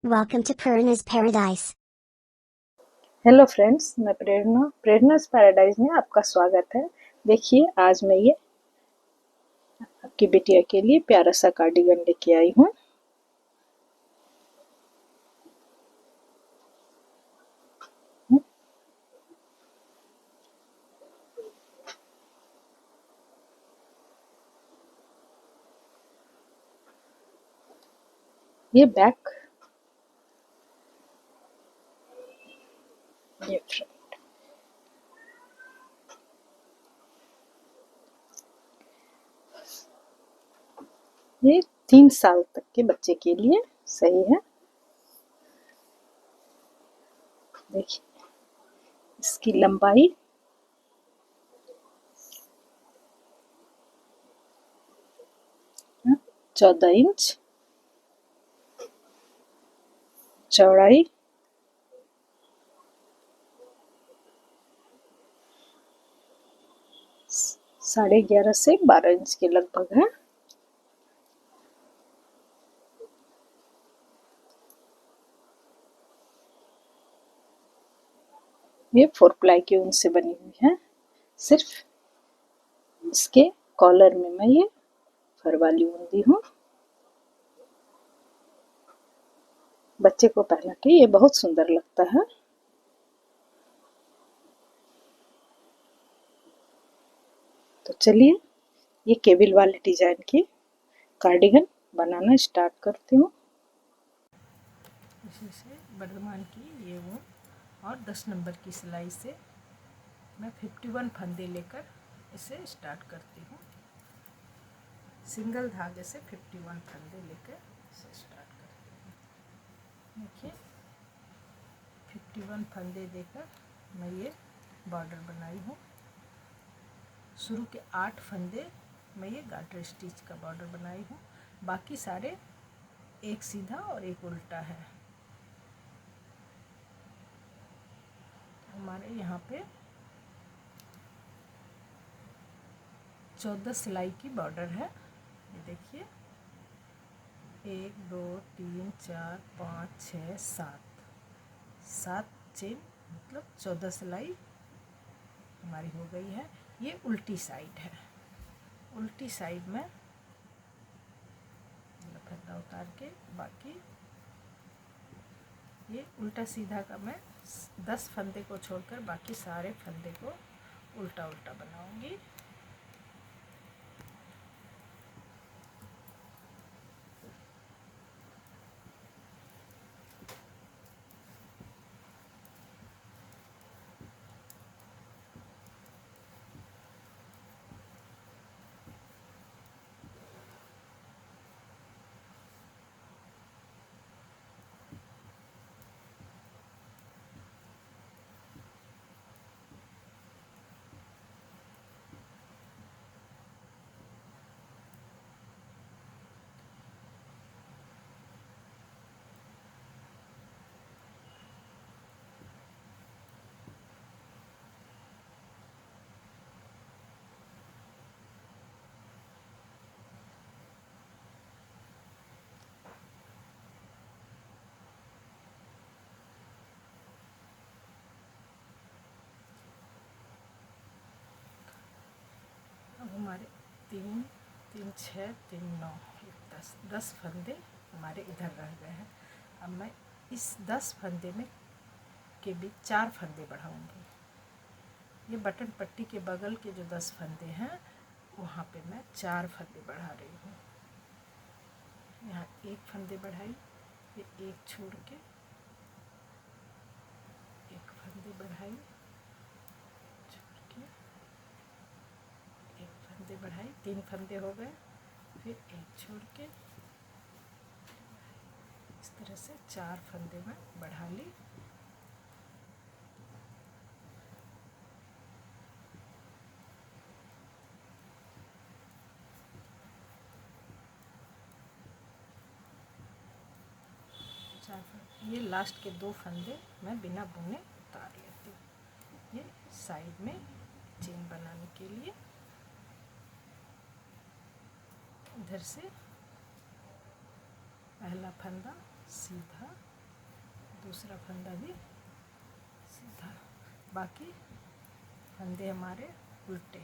Welcome to Purna's Paradise. Hello friends, मैं प्रेरणा's paradise में आपका स्वागत है। देखिए, आज मैं ये आपकी बिटिया के लिए प्यारा सा कार्डिगन लेके आई हूँ। ये बैक, ये फ्रंट। ये 3 साल तक के बच्चे के लिए सही है। देखिए, इसकी लंबाई 14 इंच, चौड़ाई 11.5 से 12 इंच के लगभग है। ये 4 प्लाई की ऊन से बनी हुई है। सिर्फ इसके कॉलर में मैं ये फर वाली ऊन दी हूँ। बच्चे को पहना के ये बहुत सुंदर लगता है। तो चलिए, ये केबिल वाले डिजाइन की कार्डिगन बनाना स्टार्ट करती हूँ। इसी से बर्धमान की ये ऊन और 10 नंबर की सिलाई से मैं 51 फंदे लेकर इसे स्टार्ट करती हूँ। सिंगल धागे से 51 फंदे लेकर इसे स्टार्ट करती हूँ। देखिए, 51 फंदे देकर मैं ये बॉर्डर बनाई हूँ। शुरू के 8 फंदे मैं ये गार्टर स्टिच का बॉर्डर बनाई हूँ। बाकी सारे एक सीधा और एक उल्टा है। हमारे यहाँ पे 14 सिलाई की बॉर्डर है। ये देखिए, 1 2 3 4 5 6 7 चेन, मतलब 14 सिलाई हमारी हो गई है। ये उल्टी साइड है। उल्टी साइड में फंदा उतार के बाकी ये उल्टा सीधा का मैं 10 फंदे को छोड़कर बाकी सारे फंदे को उल्टा उल्टा बनाऊंगी। अब हमारे 3 3 6 3 9 10 फंदे हमारे इधर रह गए हैं। अब मैं इस 10 फंदे में के बीच 4 फंदे बढ़ाऊंगी। ये बटन पट्टी के बगल के जो 10 फंदे हैं वहाँ पे मैं 4 फंदे बढ़ा रही हूँ। यहाँ एक फंदे बढ़ाई, ये एक छोड़ के एक फंदे बढ़ाई, छोड़ के एक फंदे बढ़ाई, 3 फंदे हो गए, फिर एक छोड़ के इस तरह से 4 फंदे में बढ़ा ली। ये लास्ट के 2 फंदे मैं बिना बुने उतार लेती हूँ। ये साइड में चेन बनाने के लिए इधर से पहला फंदा सीधा दूसरा फंदा भी सीधा, बाकी फंदे हमारे उल्टे।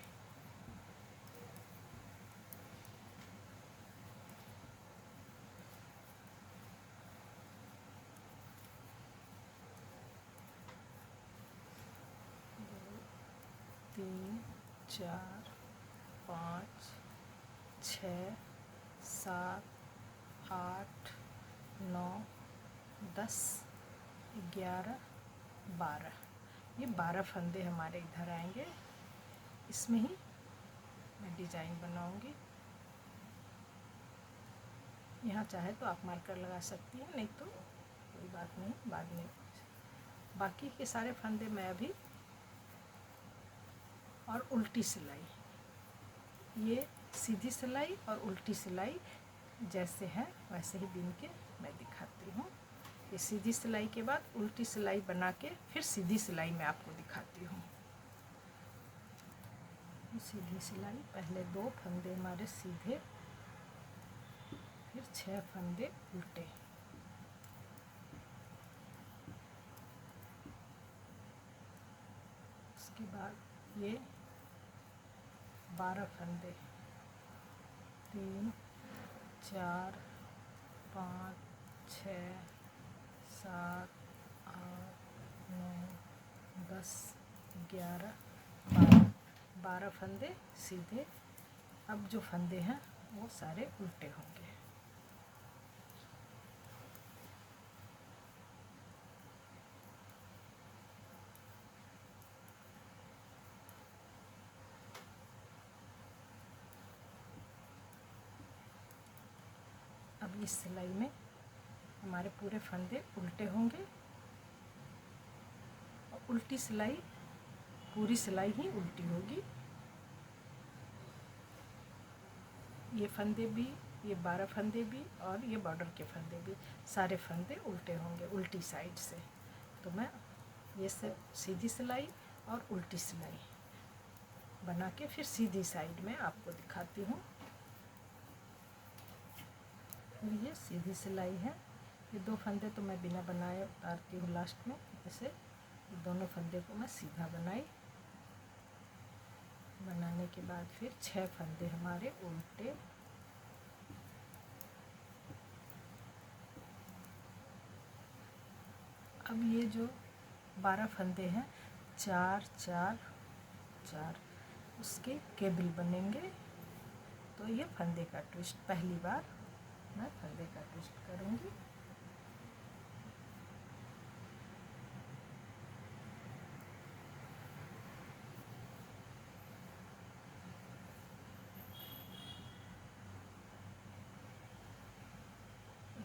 तीन, चार, 5, 6, 7, 8, 9, 10, 11, 12, ये 12 फंदे हमारे इधर आएंगे। इसमें ही मैं डिज़ाइन बनाऊंगी। यहाँ चाहे तो आप मार्कर लगा सकती हैं, नहीं तो कोई बात नहीं, बाद में। बाकी के सारे फंदे मैं अभी, और उल्टी सिलाई, ये सीधी सिलाई और उल्टी सिलाई जैसे है वैसे ही बिन के मैं दिखाती हूँ। ये सीधी सिलाई के बाद उल्टी सिलाई बना के फिर सीधी सिलाई मैं आपको दिखाती हूँ। सीधी सिलाई, पहले 2 फंदे हमारे सीधे, फिर 6 फंदे उल्टे। उसके बाद ये 12 फंदे, 3, 4, 5, 6, 7, 8, 9, 10, 11, 12 फंदे सीधे। अब जो फंदे हैं वो सारे उल्टे होंगे। अब इस सिलाई में हमारे पूरे फंदे उल्टे होंगे, और उल्टी सिलाई, पूरी सिलाई ही उल्टी होगी। ये फंदे भी, ये 12 फंदे भी, और ये बॉर्डर के फंदे भी, सारे फंदे उल्टे होंगे उल्टी साइड से। तो मैं ये सब सीधी सिलाई और उल्टी सिलाई बना के फिर सीधी साइड में आपको दिखाती हूँ। ये सीधी सिलाई है। ये 2 फंदे तो मैं बिना बनाए उतारती हूँ लास्ट में। ऐसे दोनों फंदे को मैं सीधा बनाई, बनाने के बाद फिर 6 फंदे हमारे उल्टे। अब ये जो 12 फंदे हैं, 4, 4, 4, उसके केबल बनेंगे। तो ये फंदे का ट्विस्ट, पहली बार मैं फंदे का ट्विस्ट करूँगी।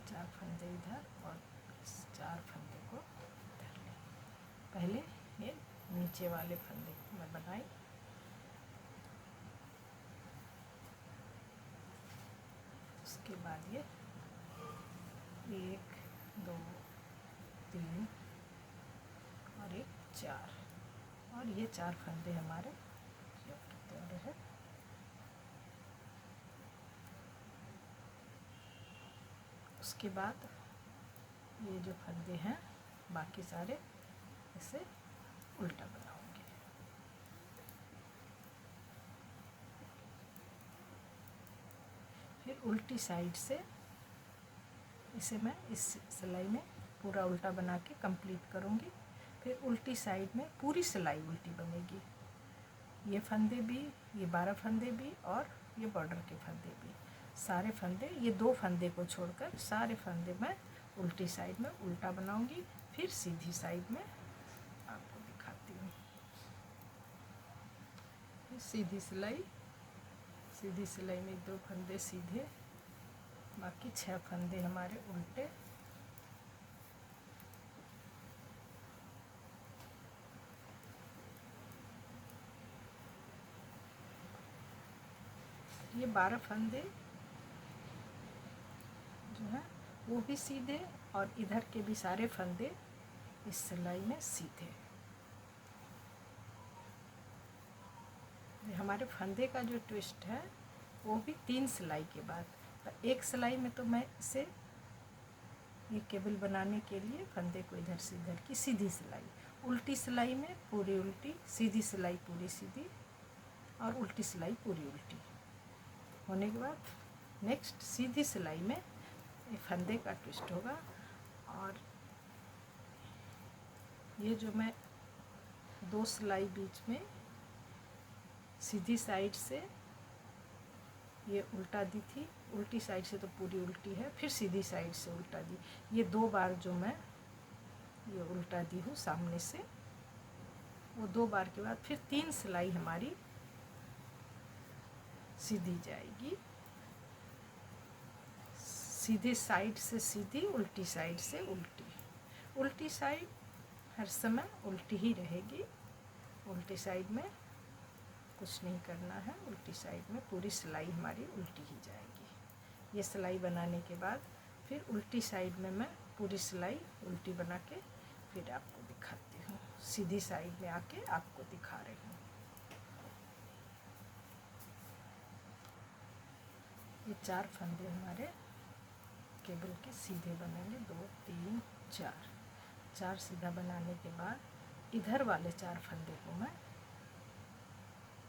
चार फंदे इधर और 4 फंदे को इधर ले। पहले ये नीचे वाले फंदे को मैं बनाई, उसके बाद ये 1, 2, 3 और 1, 4, और ये 4 फंदे हमारे तैयार है। उसके बाद ये जो फंदे हैं बाकी सारे इसे उल्टा बनाऊंगी। फिर उल्टी साइड से इसे मैं इस सिलाई में पूरा उल्टा बना के कंप्लीट करूंगी। फिर उल्टी साइड में पूरी सिलाई उल्टी बनेगी। ये फंदे भी, ये 12 फंदे भी, और ये बॉर्डर के फंदे भी, सारे फंदे, ये 2 फंदे को छोड़कर सारे फंदे मैं उल्टी साइड में उल्टा बनाऊंगी। फिर सीधी साइड में आपको दिखाती हूँ। सीधी सिलाई, सीधी सिलाई में 2 फंदे सीधे, बाकी 6 फंदे हमारे उल्टे। ये 12 फंदे जो है वो भी सीधे, और इधर के भी सारे फंदे इस सिलाई में सीधे। हमारे फंदे का जो ट्विस्ट है वो भी 3 सिलाई के बाद। तो एक सिलाई में तो मैं इसे ये केबल बनाने के लिए फंदे को इधर से इधर की सीधी सिलाई, उल्टी सिलाई में पूरी उल्टी, सीधी सिलाई पूरी सीधी और उल्टी सिलाई पूरी उल्टी होने के बाद नेक्स्ट सीधी सिलाई में ये फंदे का ट्विस्ट होगा। और ये जो मैं 2 सिलाई बीच में सीधी साइड से ये उल्टा दी थी, उल्टी साइड से तो पूरी उल्टी है, फिर सीधी साइड से उल्टा दी, ये 2 बार जो मैं ये उल्टा दी हूँ सामने से, वो 2 बार के बाद फिर 3 सिलाई हमारी सीधी जाएगी, सीधे साइड से सीधी, उल्टी साइड से उल्टी। उल्टी साइड हर समय उल्टी ही रहेगी, उल्टी साइड में कुछ नहीं करना है, उल्टी साइड में पूरी सिलाई हमारी उल्टी ही जाएगी। ये सिलाई बनाने के बाद फिर उल्टी साइड में मैं पूरी सिलाई उल्टी बना के फिर आपको दिखाती हूँ, सीधी साइड में आके आपको दिखा रही हूँ। ये 4 फंदे हमारे केबल के सीधे बनेंगे, 2 3 4 सीधा बनाने के बाद इधर वाले 4 फंदे को मैं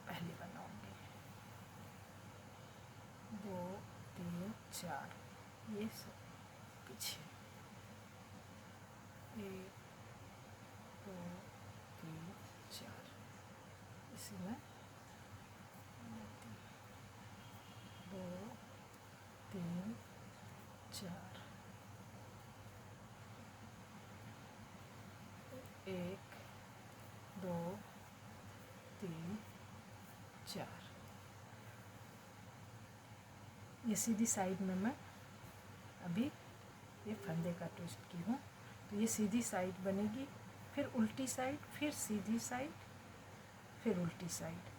पहले बनाऊंगी, 2 3 4, ये सब पीछे, 1 2 3 4, इसी में 2 3 4, 1 2 3 4। ये सीधी साइड में मैं अभी ये फंदे का ट्विस्ट की हूँ, तो ये सीधी साइड बनेगी, फिर उल्टी साइड, फिर सीधी साइड, फिर उल्टी साइड।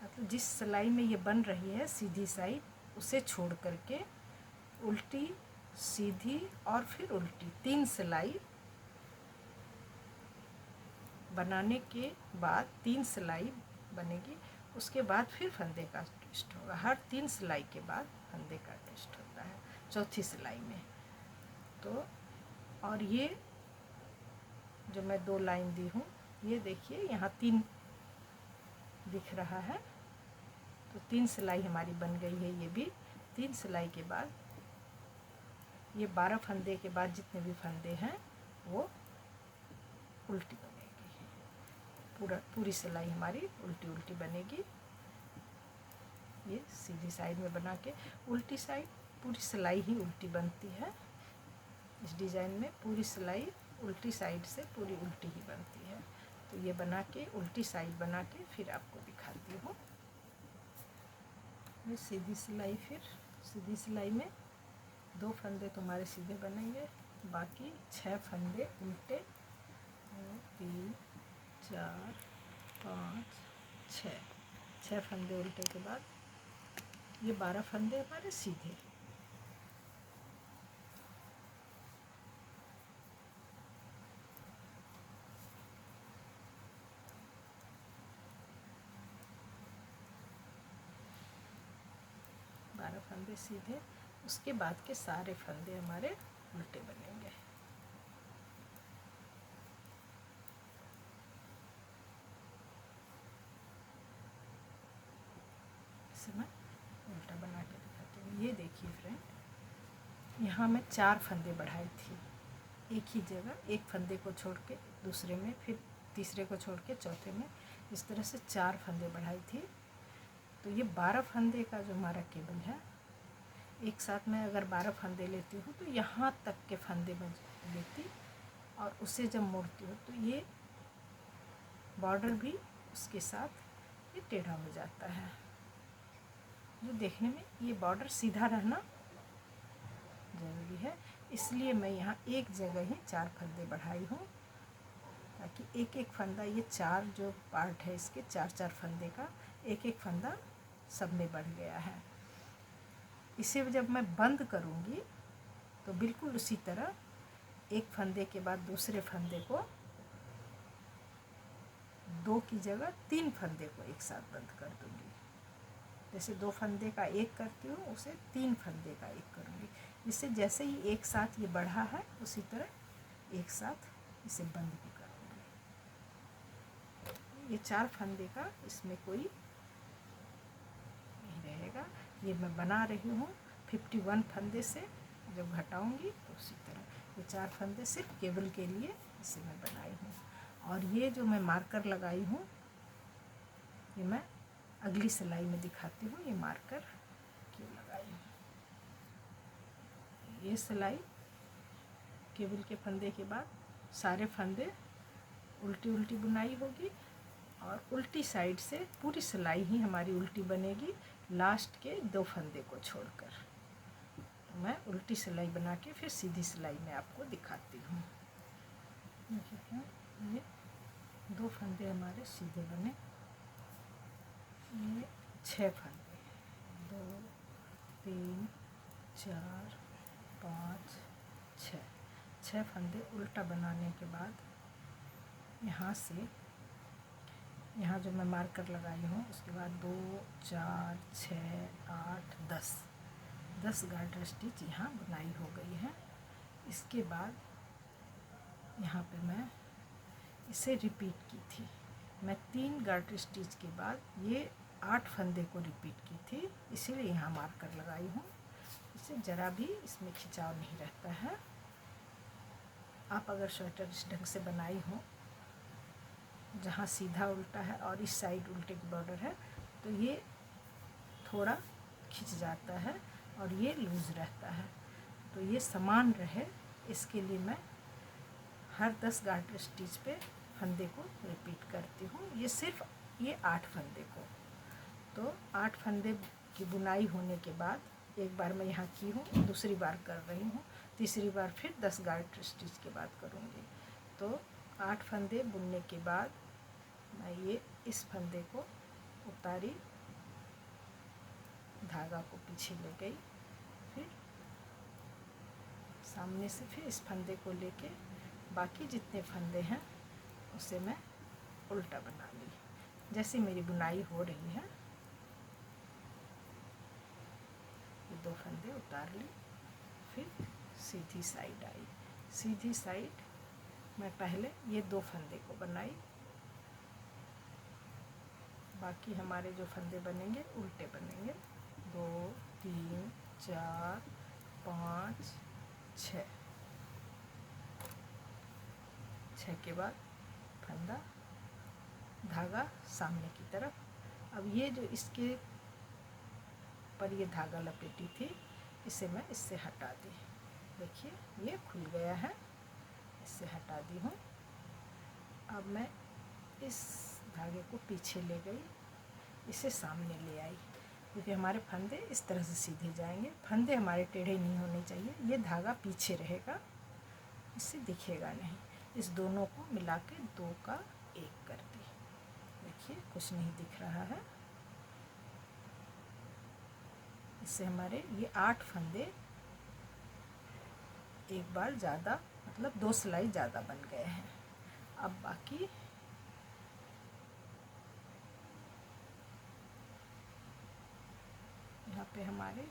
मतलब जिस सिलाई में ये बन रही है सीधी साइड, उसे छोड़ करके उल्टी, सीधी और फिर उल्टी 3 सिलाई बनाने के बाद 3 सिलाई बनेगी, उसके बाद फिर फंदे का ट्विस्ट होगा। हर 3 सिलाई के बाद फंदे का ट्विस्ट होता है चौथी सिलाई में। तो और ये जो मैं 2 लाइन दी हूँ, ये देखिए यहाँ 3 दिख रहा है, तो 3 सिलाई हमारी बन गई है। ये भी 3 सिलाई के बाद ये 12 फंदे के बाद जितने भी फंदे हैं वो उल्टी बनेगी, पूरी सिलाई हमारी उल्टी उल्टी बनेगी। ये सीधी साइड में बना के उल्टी साइड पूरी सिलाई ही उल्टी बनती है। इस डिज़ाइन में पूरी सिलाई उल्टी साइड से पूरी उल्टी ही बनती है। तो ये बना के उल्टी साइड बना के फिर आपको दिखाती हूँ। ये सीधी सिलाई, फिर सीधी सिलाई में 2 फंदे तुम्हारे सीधे बनेंगे, बाकी 6 फंदे उल्टे, 2 3 4 5 6 फंदे उल्टे के बाद ये 12 फंदे हमारे सीधे। फंदे सीधे, उसके बाद के सारे फंदे हमारे उल्टे बनेंगे। इसे मैं उल्टा बना के दिखाती हूँ। ये देखिए फ्रेंड, यहाँ मैं 4 फंदे बढ़ाई थी, एक ही जगह, एक फंदे को छोड़ के दूसरे में, फिर तीसरे को छोड़ के चौथे में, इस तरह से 4 फंदे बढ़ाई थी। तो ये 12 फंदे का जो हमारा केबल है, एक साथ में अगर 12 फंदे लेती हूँ तो यहाँ तक के फंदे मैं लेती, और उसे जब मोड़ती हूँ तो ये बॉर्डर भी उसके साथ ये टेढ़ा हो जाता है। जो देखने में ये बॉर्डर सीधा रहना ज़रूरी है, इसलिए मैं यहाँ एक जगह ही 4 फंदे बढ़ाई हूँ, ताकि एक एक फंदा, ये 4 जो पार्ट है इसके 4 फंदे का, एक एक फंदा सब में बढ़ गया है। इसे जब मैं बंद करूँगी तो बिल्कुल उसी तरह एक फंदे के बाद दूसरे फंदे को 2 की जगह 3 फंदे को एक साथ बंद कर दूँगी। जैसे 2 फंदे का एक करती हूँ, उसे 3 फंदे का एक करूँगी। जिससे जैसे ही एक साथ ये बढ़ा है उसी तरह एक साथ इसे बंद भी करूँगी। ये 4 फंदे का इसमें कोई नहीं रहेगा। ये मैं बना रही हूँ 51 फंदे से, जब घटाऊँगी तो उसी तरह ये 4 फंदे सिर्फ केबल के लिए इसे मैं बनाई हूँ। और ये जो मैं मार्कर लगाई हूँ ये मैं अगली सिलाई में दिखाती हूँ ये मार्कर क्यों लगाई हूँ। ये सिलाई केबल के फंदे के बाद सारे फंदे उल्टी उल्टी बुनाई होगी और उल्टी साइड से पूरी सिलाई ही हमारी उल्टी बनेगी लास्ट के 2 फंदे को छोड़कर। तो मैं उल्टी सिलाई बना के फिर सीधी सिलाई में आपको दिखाती हूँ। ये 2 फंदे हमारे सीधे बने, ये 6 फंदे 2 3 4 5 6 फंदे उल्टा बनाने के बाद यहाँ से यहाँ जो मैं मार्कर लगाई हूँ उसके बाद 2 4 6 8 10 गार्टर स्टिच यहाँ बुनाई हो गई है। इसके बाद यहाँ पे मैं इसे रिपीट की थी। मैं 3 गार्टर स्टिच के बाद ये 8 फंदे को रिपीट की थी, इसीलिए यहाँ मार्कर लगाई हूँ। इससे ज़रा भी इसमें खिंचाव नहीं रहता है। आप अगर स्वेटर इस ढंग से बनाई हो जहाँ सीधा उल्टा है और इस साइड उल्टे की बॉर्डर है तो ये थोड़ा खिंच जाता है और ये लूज़ रहता है। तो ये समान रहे इसके लिए मैं हर 10 गार्टर स्टिच पे फंदे को रिपीट करती हूँ। ये सिर्फ ये 8 फंदे को। तो 8 फंदे की बुनाई होने के बाद एक बार मैं यहाँ की हूँ, दूसरी बार कर रही हूँ, तीसरी बार फिर 10 गार्टर स्टिच के बाद करूँगी। तो 8 फंदे बुनने के बाद मैं ये इस फंदे को उतारी, धागा को पीछे ले गई, फिर सामने से फिर इस फंदे को लेके बाकी जितने फंदे हैं उसे मैं उल्टा बना ली। जैसे मेरी बुनाई हो रही है ये 2 फंदे उतार ली, फिर सीधी साइड आई। सीधी साइड मैं पहले ये 2 फंदे को बनाई, बाकी हमारे जो फंदे बनेंगे उल्टे बनेंगे। 2 3 4 5 6 के बाद फंदा, धागा सामने की तरफ। अब ये जो इसके पर ये धागा लपेटी थी इसे मैं इससे हटा दी। देखिए ये खुल गया है, इससे हटा दी हूँ। अब मैं इस धागे को पीछे ले गई, इसे सामने ले आई, क्योंकि हमारे फंदे इस तरह से सीधे जाएंगे। फंदे हमारे टेढ़े नहीं होने चाहिए, ये धागा पीछे रहेगा, इससे दिखेगा नहीं। इस दोनों को मिला के 2 का 1 कर दी। देखिए कुछ नहीं दिख रहा है। इससे हमारे ये 8 फंदे एक बार ज़्यादा, मतलब 2 सिलाई ज़्यादा बन गए हैं। अब बाकी यहाँ पे हमारे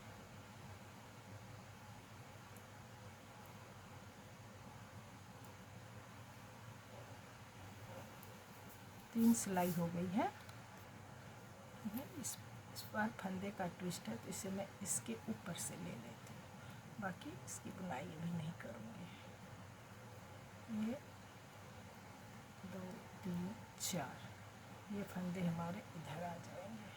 तीन सिलाई हो गई है। इस बार फंदे का ट्विस्ट है तो इसे मैं इसके ऊपर से ले लेती हूँ, बाकी इसकी बुनाई अभी नहीं करूँगी। ये 2 3 4 ये फंदे हमारे इधर आ जाएंगे।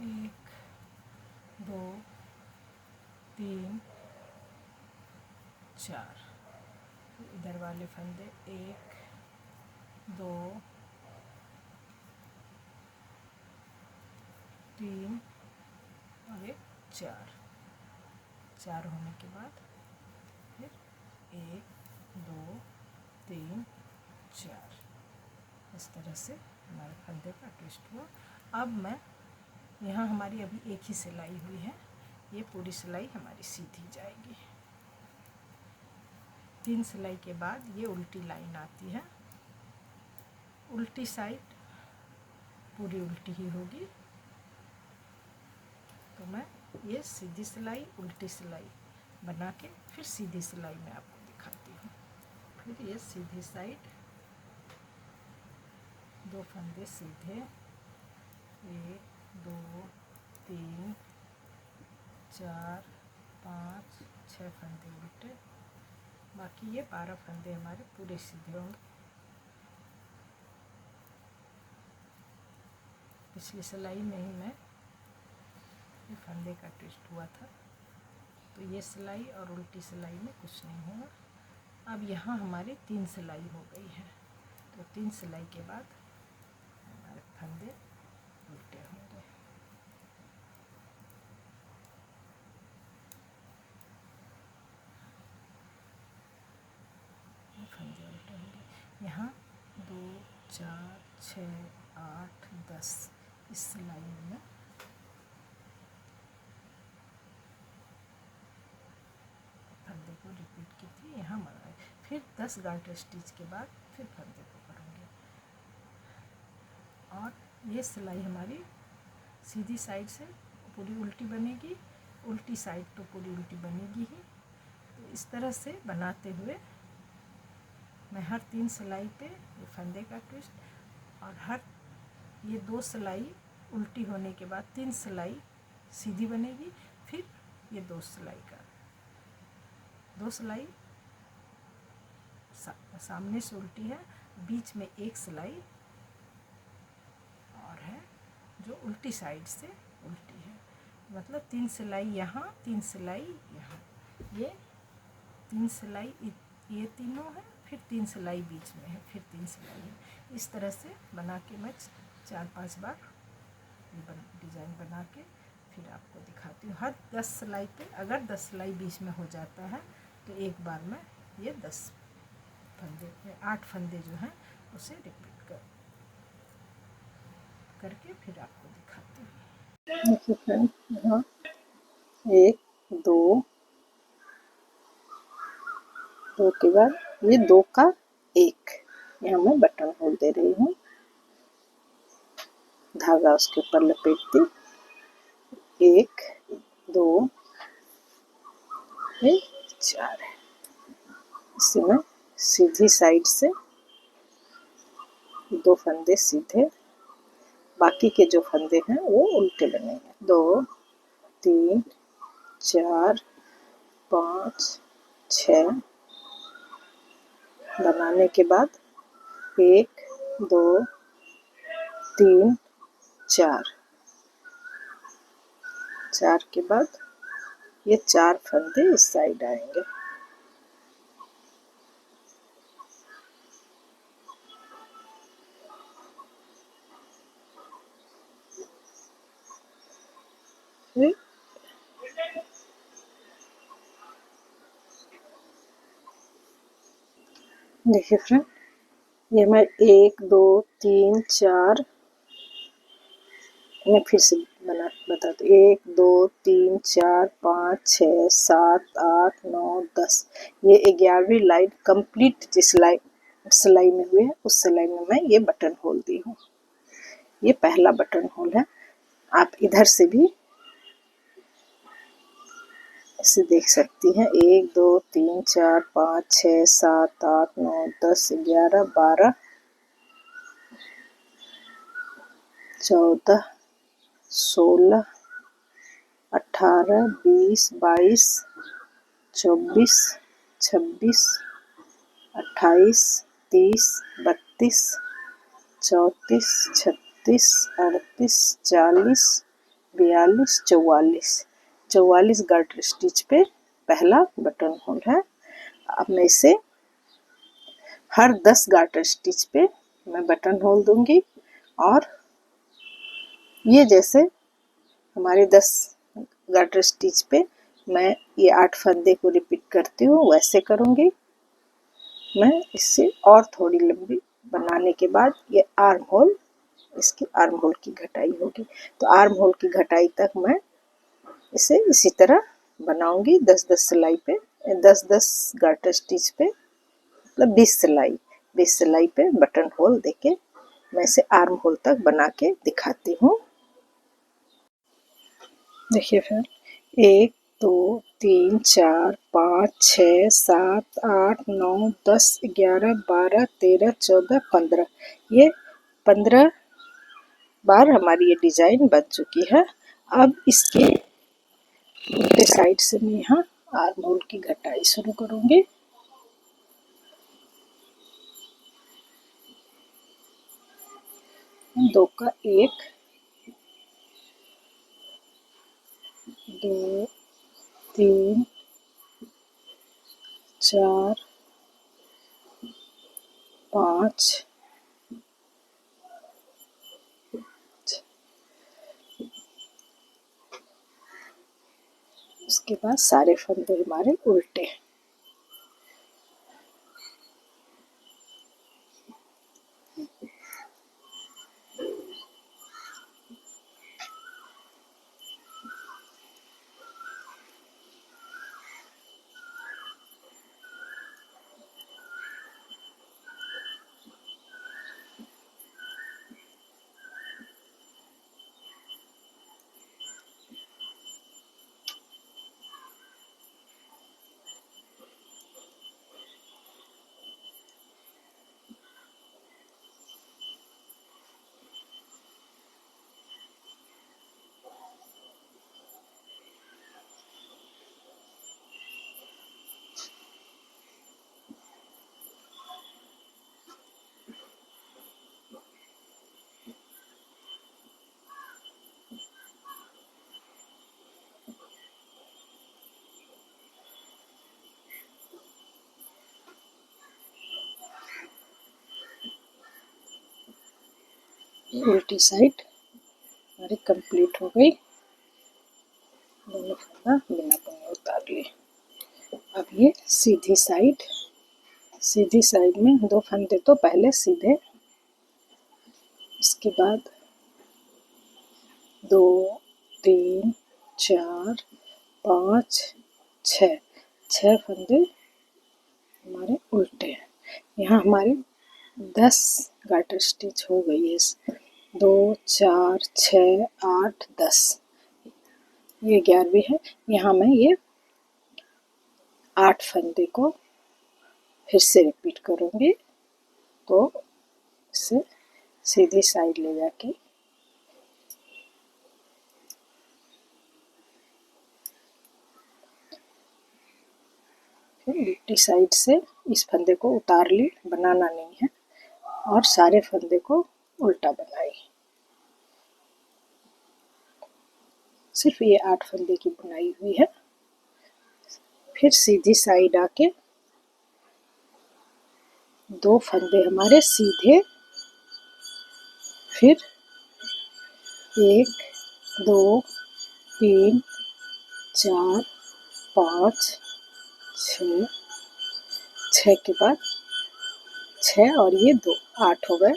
एक 2 3 4 इधर वाले फंदे 1 2 3 और 4 होने के बाद फिर 1 2 3 4 इस तरह से हमारे फंदे का ट्विस्ट हुआ। अब मैं यहाँ हमारी अभी एक ही सिलाई हुई है, ये पूरी सिलाई हमारी सीधी जाएगी। 3 सिलाई के बाद ये उल्टी लाइन आती है, उल्टी साइड पूरी उल्टी ही होगी। तो मैं ये सीधी सिलाई उल्टी सिलाई बना के फिर सीधी सिलाई में आपको दिखाती हूँ। फिर ये सीधी साइड 2 फंदे सीधे, 1 2 3 4 5 6 फंदे उल्टे, बाकी ये 12 फंदे हमारे पूरे सीधे होंगे। पिछली सिलाई में ही मैं ये फंदे का ट्विस्ट हुआ था, तो ये सिलाई और उल्टी सिलाई में कुछ नहीं होगा। अब यहाँ हमारी 3 सिलाई हो गई है, तो 3 सिलाई के बाद हमारे फंदे उल्टे होंगे। फंदे उल्टे होंगे। यहाँ 2 4 6 8 10 इस सिलाई में फंदे को रिपीट की थी, यहाँ मंगाए। फिर 10 गार्टर स्टिच के बाद फिर फंदे को करूँगी। और ये सिलाई हमारी सीधी साइड से पूरी उल्टी बनेगी, उल्टी साइड तो पूरी उल्टी बनेगी ही। तो इस तरह से बनाते हुए मैं हर 3 सिलाई पे ये फंदे का ट्विस्ट, और हर ये 2 सिलाई उल्टी होने के बाद 3 सिलाई सीधी बनेगी, फिर ये 2 सिलाई का 2 सिलाई सामने से उल्टी है, बीच में एक सिलाई और है जो उल्टी साइड से उल्टी है। मतलब 3 सिलाई यहाँ, 3 सिलाई यहाँ, ये 3 सिलाई ये तीनों है, फिर 3 सिलाई बीच में है, फिर 3 सिलाई है। इस तरह से बना के मैं 4-5 बार डिज़ाइन बना के फिर आपको दिखाती हूँ। हर 10 सिलाई पे अगर 10 सिलाई बीच में हो जाता है तो एक बार में ये 10 फंदे 8 फंदे जो हैं उसे रिपीट करके फिर आपको दिखाती हूँ। देखिए फ्रेंड, यहाँ 1 2 2 के बाद ये 2 का 1, यहाँ मैं बटन होल दे रही हूँ, धागा उसके ऊपर लपेटती, 1 2 4 है। इसी में सीधी साइड से 2 फंदे सीधे, बाकी के जो फंदे हैं वो उल्टे बनेंगे। 2 3 4 5 6 बनाने के बाद 1 2 3 4 4 के बाद ये 4 फंदे इस साइड आएंगे। देखिए फ्रेंड, ये मैं 1 2 3 4 मैं फिर से बता दो, 1 2 3 4 5 6 7 8 9 10, ये 11वीं लाइन कंप्लीट जिस सिलाई में हुई है उस सिलाई में मैं ये बटन होल दी हूँ। ये पहला बटन होल है। आप इधर से भी इसे देख सकती हैं। 1 2 3 4 5 6 7 8 9 10 11 12 14 16 18 20 22 24 26 28 30 32 34 36 38 40 42 44 गार्टर स्टिच पे पहला बटन होल है। अब मैं इसे हर 10 गार्टर स्टिच पे मैं बटन होल दूंगी, और ये जैसे हमारे 10 गार्टर स्टिच पे मैं ये 8 फंदे को रिपीट करती हूँ वैसे करूँगी। मैं इससे और थोड़ी लंबी बनाने के बाद ये आर्म होल, इसकी आर्म होल की घटाई होगी, तो आर्म होल की घटाई तक मैं इसे इसी तरह बनाऊंगी। 10-10 सिलाई पे 10-10 गार्टर स्टिच पे, मतलब 20 सिलाई पे बटन होल देके मैं इसे आर्म होल तक बना के दिखाती हूँ। देखिए फिर 1 2 3 4 5 6 7 8 9 10 11 12 13 14 15, ये 15 बार हमारी ये डिजाइन बन चुकी है। अब इसके उल्टे साइड से मैं यहाँ आर्म होल की घटाई शुरू करूँगी। दो का 1 2 3 4 5 उसके बाद सारे फंदे हमारे उल्टे। उल्टी साइड हमारी कंप्लीट हो गई। दोनों फंदा बिना बुने उतार लिए। अब ये सीधी साइड में 2 फंदे तो पहले सीधे, इसके बाद 2 3 4 5 6 फंदे हमारे उल्टे हैं। यहाँ हमारे 10 गार्टर स्टिच हो गई है। 2 4 6 8 10, ये 11वीं है। यहाँ मैं ये 8 फंदे को फिर से रिपीट करूँगी। तो इसे सीधी साइड ले जाके फिर उल्टी साइड से इस फंदे को उतार ली, बनाना नहीं है, और सारे फंदे को उल्टा बनाई। सिर्फ ये 8 फंदे की बुनाई हुई है। फिर सीधी साइड आके 2 फंदे हमारे सीधे, फिर 1 2 3 4 5 6 के बाद 6 और ये 2 8 हो गए।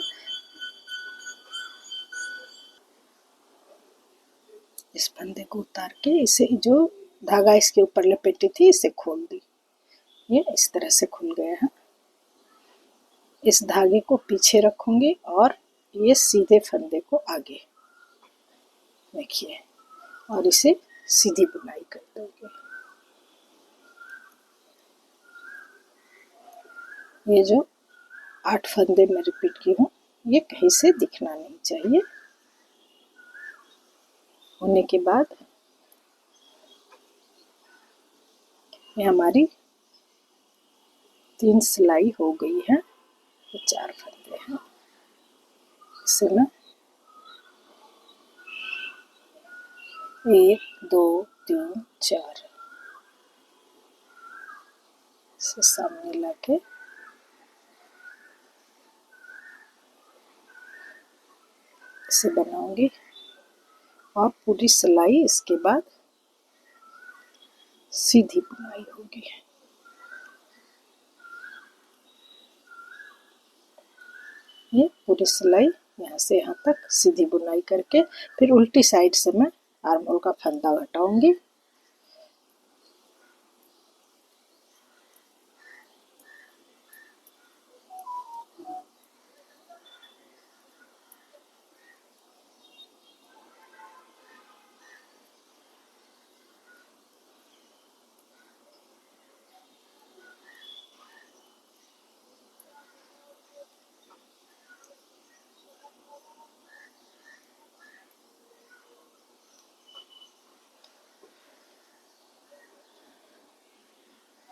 इस फंदे को उतार के इसे जो धागा इसके ऊपर लपेटी थी इसे खोल दी। ये इस तरह से खुल गया है। इस धागे को पीछे रखूंगी और ये सीधे फंदे को आगे, देखिए, और इसे सीधी बुनाई कर दूंगी। ये जो 8 फंदे मैं रिपीट की हूँ ये कहीं से दिखना नहीं चाहिए। होने के बाद ये हमारी 3 सिलाई हो गई है। ये 4 फंदे हैं, इसे मैं 1 2 3 4 से सामने लाके इसे बनाऊंगी और पूरी सिलाई इसके बाद सीधी बुनाई होगी। ये पूरी सिलाई यहाँ से यहाँ तक सीधी बुनाई करके फिर उल्टी साइड से मैं आर्म होल का फंदा घटाऊंगी।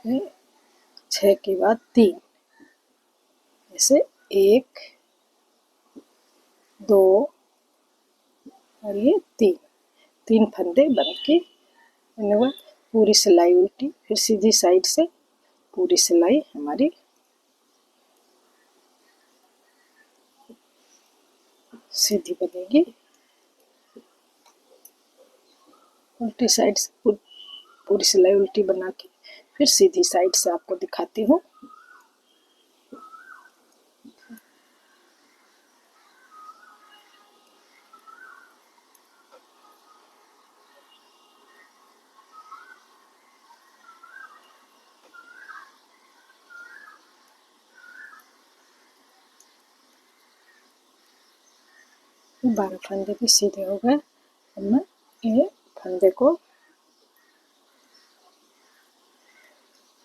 ये 6 के बाद 3, जैसे 1 2 और ये 3 फंदे बन के बाद पूरी सिलाई उल्टी, फिर सीधी साइड से पूरी सिलाई हमारी सीधी बनेगी। उल्टी साइड से पूरी सिलाई उल्टी बना के फिर सीधी साइड से आपको दिखाती हूँ। ये 12 फंदे भी सीधे हो गए। अब मैं ये फंदे को,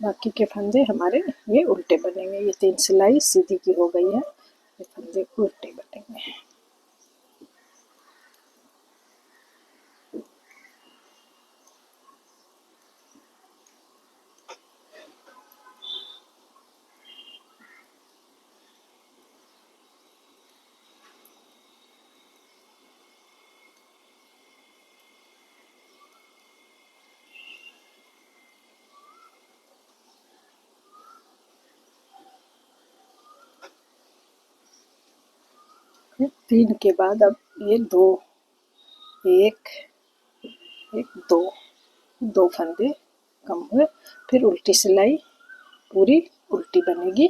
बाकी के फंदे हमारे ये उल्टे बनेंगे। ये 3 सिलाई सीधी की हो गई है, ये फंदे उल्टे बनेंगे। फिर 3 के बाद अब ये 2, 1 1 2 फंदे कम हुए, फिर उल्टी सिलाई पूरी उल्टी बनेगी।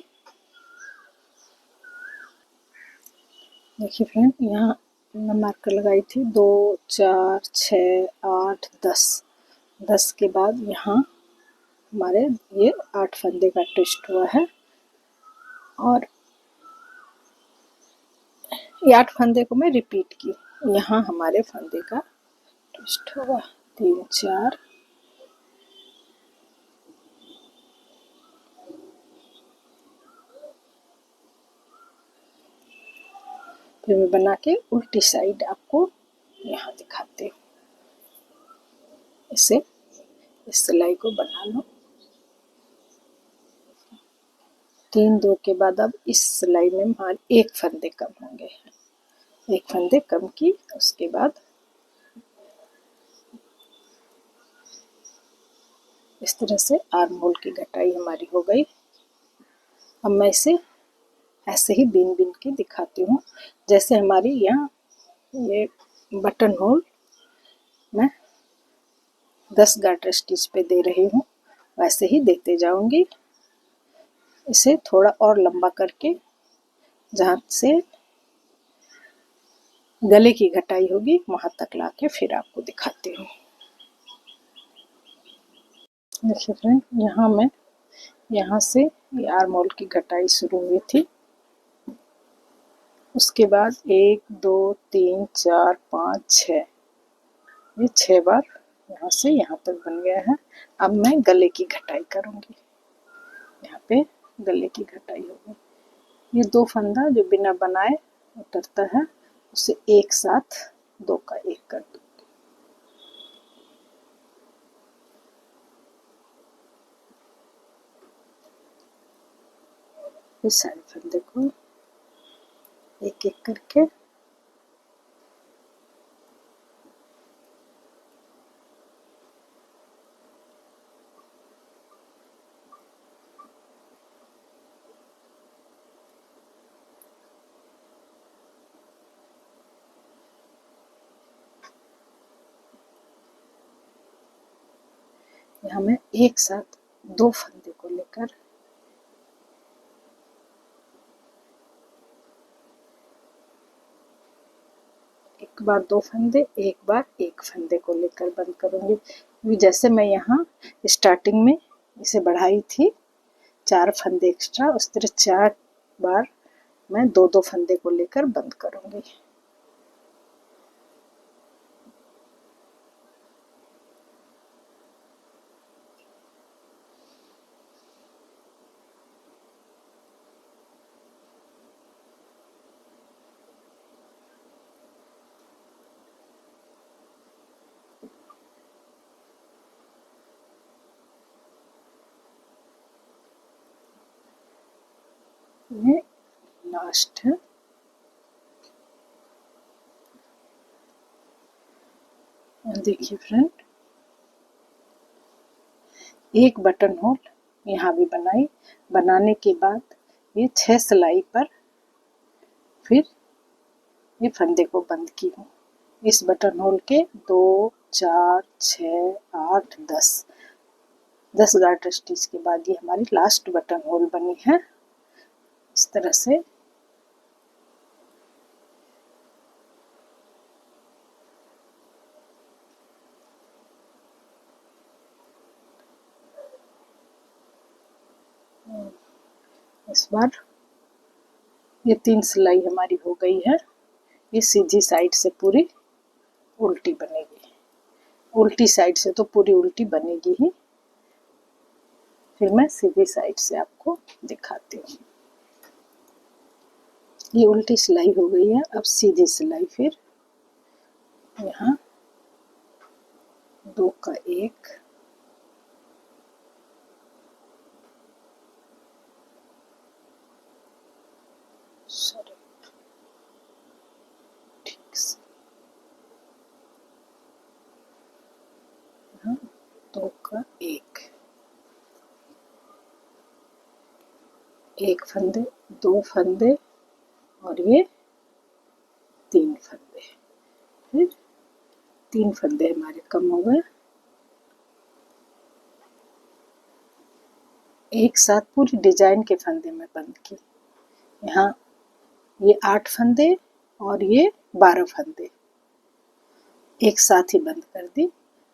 देखिए फ्रेंड, यहाँ मैं मार्कर लगाई थी 2 4 6 8 10 के बाद यहाँ हमारे ये 8 फंदे का ट्विस्ट हुआ है, और ये 8 फंदे को मैं रिपीट की। यहाँ हमारे फंदे का ट्विस्ट होगा 3 4, फिर मैं बना के उल्टी साइड आपको यहाँ दिखाती हूँ। इसे इस सिलाई को बना लो। 3 2 के बाद अब इस सिलाई में हमारे 1 फंदे कम होंगे। 1 फंदे कम की, उसके बाद इस तरह से आर्म होल की घटाई हमारी हो गई। अब मैं इसे ऐसे ही बीन बीन के दिखाती हूँ। जैसे हमारी यहाँ ये बटन होल मैं 10 गार्टर स्टिच पे दे रही हूँ, वैसे ही देते जाऊंगी। इसे थोड़ा और लंबा करके जहाँ से गले की घटाई होगी वहां तक लाके फिर आपको दिखाती हूँ। देखिए फ्रेंड, यहाँ से ये आर्म होल की घटाई शुरू हुई थी। उसके बाद 1 2 3 4 5 6, ये 6 बार यहाँ से यहाँ तक बन गया है। अब मैं गले की घटाई करूँगी। यहाँ पे गले की घटाई होगी। ये 2 फंदा जो बिना बनाए उतरता है, उसे एक साथ 2 का 1 कर दूँगी। इस सारे फंदे को एक एक करके यहाँ मैं एक साथ 2 फंदे को लेकर एक बार 2 फंदे, एक बार 1 फंदे को लेकर बंद करूँगी। जैसे मैं यहाँ स्टार्टिंग में इसे बढ़ाई थी 4 फंदे एक्स्ट्रा, उस तरह 4 बार मैं 2 फंदे को लेकर बंद करूँगी। ये लास्ट है। देखिए फ्रेंड, एक बटन होल यहाँ भी बनाई। बनाने के बाद ये 6 सिलाई पर फिर ये फंदे को बंद की हूँ। इस बटन होल के 2 4 6 8 10 गार्टर स्टिच के बाद ये हमारी लास्ट बटन होल बनी है। इस तरह से इस बार ये 3 सिलाई हमारी हो गई है। ये सीधी साइड से पूरी उल्टी बनेगी। उल्टी साइड से तो पूरी उल्टी बनेगी ही। फिर मैं सीधी साइड से आपको दिखाती हूँ। ये उल्टी सिलाई हो गई है। अब सीधी सिलाई फिर यहाँ 2 का 1, ठीक से 2 का 1 फंदे, 2 फंदे और ये 3 फंदे। फिर 3 फंदे हमारे कम हो गए। एक साथ पूरी डिजाइन के फंदे में बंद की। यहाँ ये 8 फंदे और ये 12 फंदे एक साथ ही बंद कर दी।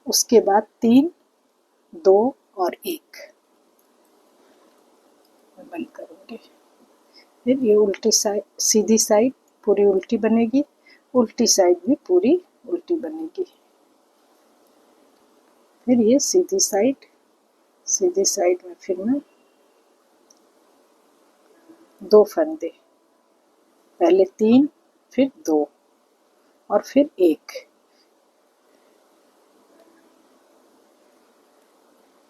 उसके बाद 3 2 और 1 बंद करूँगी। फिर ये उल्टी साइड, सीधी साइड पूरी उल्टी बनेगी, उल्टी साइड भी पूरी उल्टी बनेगी। फिर ये सीधी साइड में फिर मैं 2 फंदे, पहले 3 फिर 2 और फिर 1,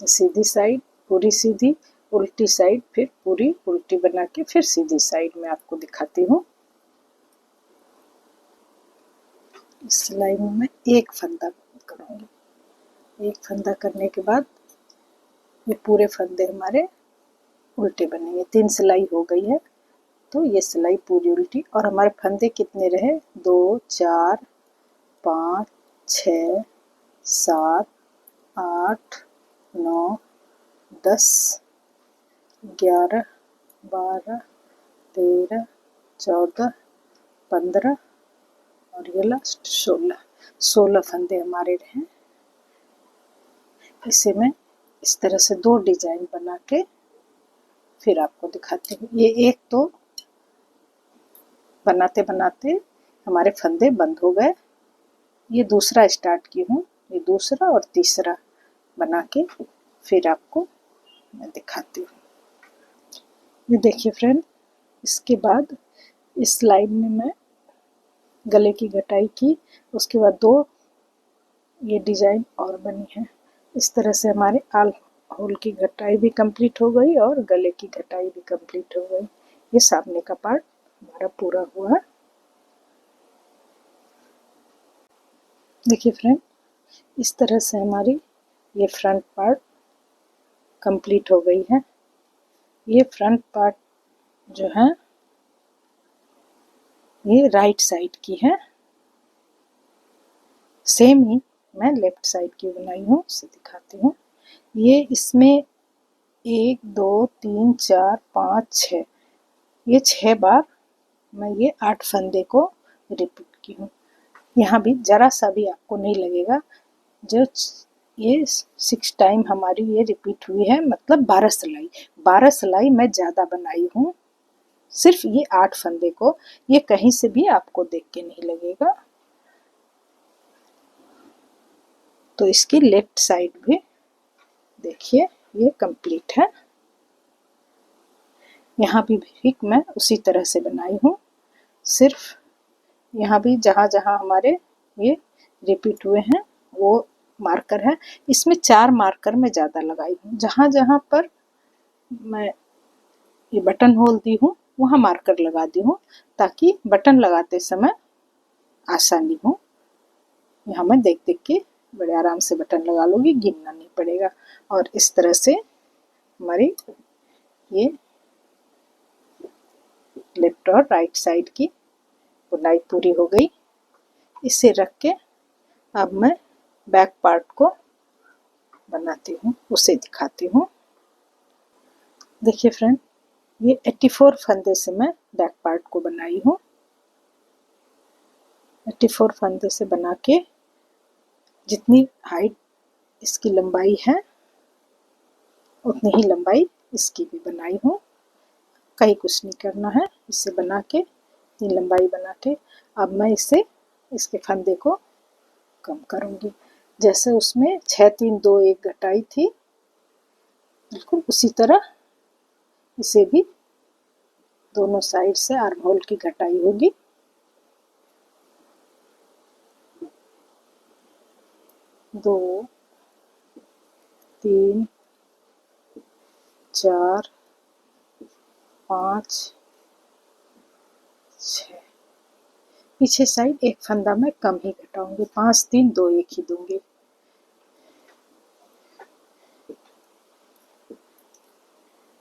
सीधी साइड पूरी सीधी, उल्टी साइड फिर पूरी उल्टी बना के फिर सीधी साइड में आपको दिखाती हूँ। इस सिलाई में मैं 1 फंदा करूँगी। 1 फंदा करने के बाद ये पूरे फंदे हमारे उल्टे बनेंगे। 3 सिलाई हो गई है तो ये सिलाई पूरी उल्टी। और हमारे फंदे कितने रहे? 2 4 5 6 7 8 9 10 11 12 13 14 15 और ये लास्ट 16 फंदे हमारे रहे। इसे मैं इस तरह से 2 डिजाइन बना के फिर आपको दिखाती हूँ। ये एक तो बनाते बनाते हमारे फंदे बंद हो गए। ये दूसरा स्टार्ट की हूँ। ये दूसरा और तीसरा बना के फिर आपको मैं दिखाती हूँ। ये देखिए फ्रेंड, इसके बाद इस लाइन में मैं गले की घटाई की। उसके बाद 2 ये डिजाइन और बनी है। इस तरह से हमारे आल होल की घटाई भी कंप्लीट हो गई और गले की घटाई भी कंप्लीट हो गई। ये सामने का पार्ट हमारा पूरा हुआ है। देखिए फ्रेंड, इस तरह से हमारी ये फ्रंट पार्ट कंप्लीट हो गई है। ये फ्रंट पार्ट जो है ये राइट साइड की है। सेम ही मैं लेफ्ट साइड की बनाई हूँ, उसे दिखाती हूँ। ये इसमें 1 2 3 4 5 6, ये 6 बार मैं ये 8 फंदे को रिपीट की हूँ। यहाँ भी जरा सा भी आपको नहीं लगेगा। जो ये 6 टाइम हमारी ये रिपीट हुई है, मतलब 12 सिलाई मैं ज़्यादा बनाई हूँ। सिर्फ ये 8 फंदे को, ये कहीं से भी आपको देख के नहीं लगेगा। तो इसकी लेफ्ट साइड भी देखिए ये कंप्लीट है। यहाँ भी मैं उसी तरह से बनाई हूँ। सिर्फ यहाँ भी जहाँ जहाँ हमारे ये रिपीट हुए हैं वो मार्कर है। इसमें 4 मार्कर मैं ज़्यादा लगाई हूँ। जहाँ जहाँ पर मैं ये बटन होल दी हूँ वहाँ मार्कर लगा दी हूँ ताकि बटन लगाते समय आसानी हो। यहाँ मैं देख देख के बड़े आराम से बटन लगा लूँगी, गिनना नहीं पड़ेगा। और इस तरह से हमारी ये लेफ्ट और राइट साइड की बुनाई पूरी हो गई। इसे रख के अब मैं बैक पार्ट को बनाती हूँ, उसे दिखाती हूँ। देखिए फ्रेंड, ये 84 फंदे से मैं बैक पार्ट को बनाई हूँ। 84 फंदे से बना के जितनी हाइट इसकी लंबाई है उतनी ही लंबाई इसकी भी बनाई हूँ। कहीं कुछ नहीं करना है, इसे बना के इतनी लंबाई बना के अब मैं इसे इसके फंदे को कम करूँगी। जैसे उसमें 6 3 2 1 घटाई थी, बिल्कुल उसी तरह इसे भी दोनों साइड से आर्म होल की घटाई होगी। दो, 3, 4, 5, 6। पीछे साइड एक फंदा मैं कम ही घटाऊंगी, 5 3 2 1 ही दूंगी।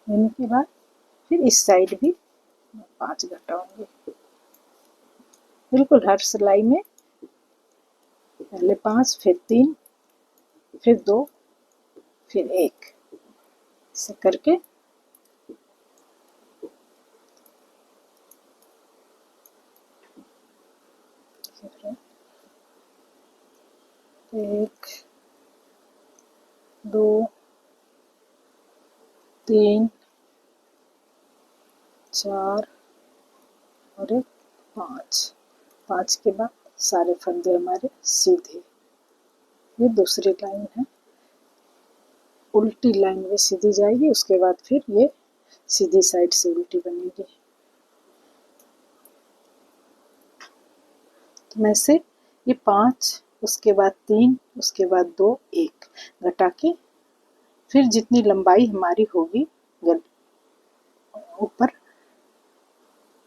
देने के बाद फिर इस साइड भी 5 घटाऊंगी। बिल्कुल हर सिलाई में पहले 5, फिर 3, फिर 2, फिर 1, ऐसे करके एक, 2, 3, 4 और एक 5। 5 के बाद सारे फंदे हमारे सीधे। ये दूसरी लाइन है, उल्टी लाइन में सीधी जाएगी, उसके बाद फिर ये सीधी साइड से उल्टी बनेगी। तो मैं से ये 5, उसके बाद 3, उसके बाद 2 1 घटा के फिर जितनी लंबाई हमारी होगी ऊपर,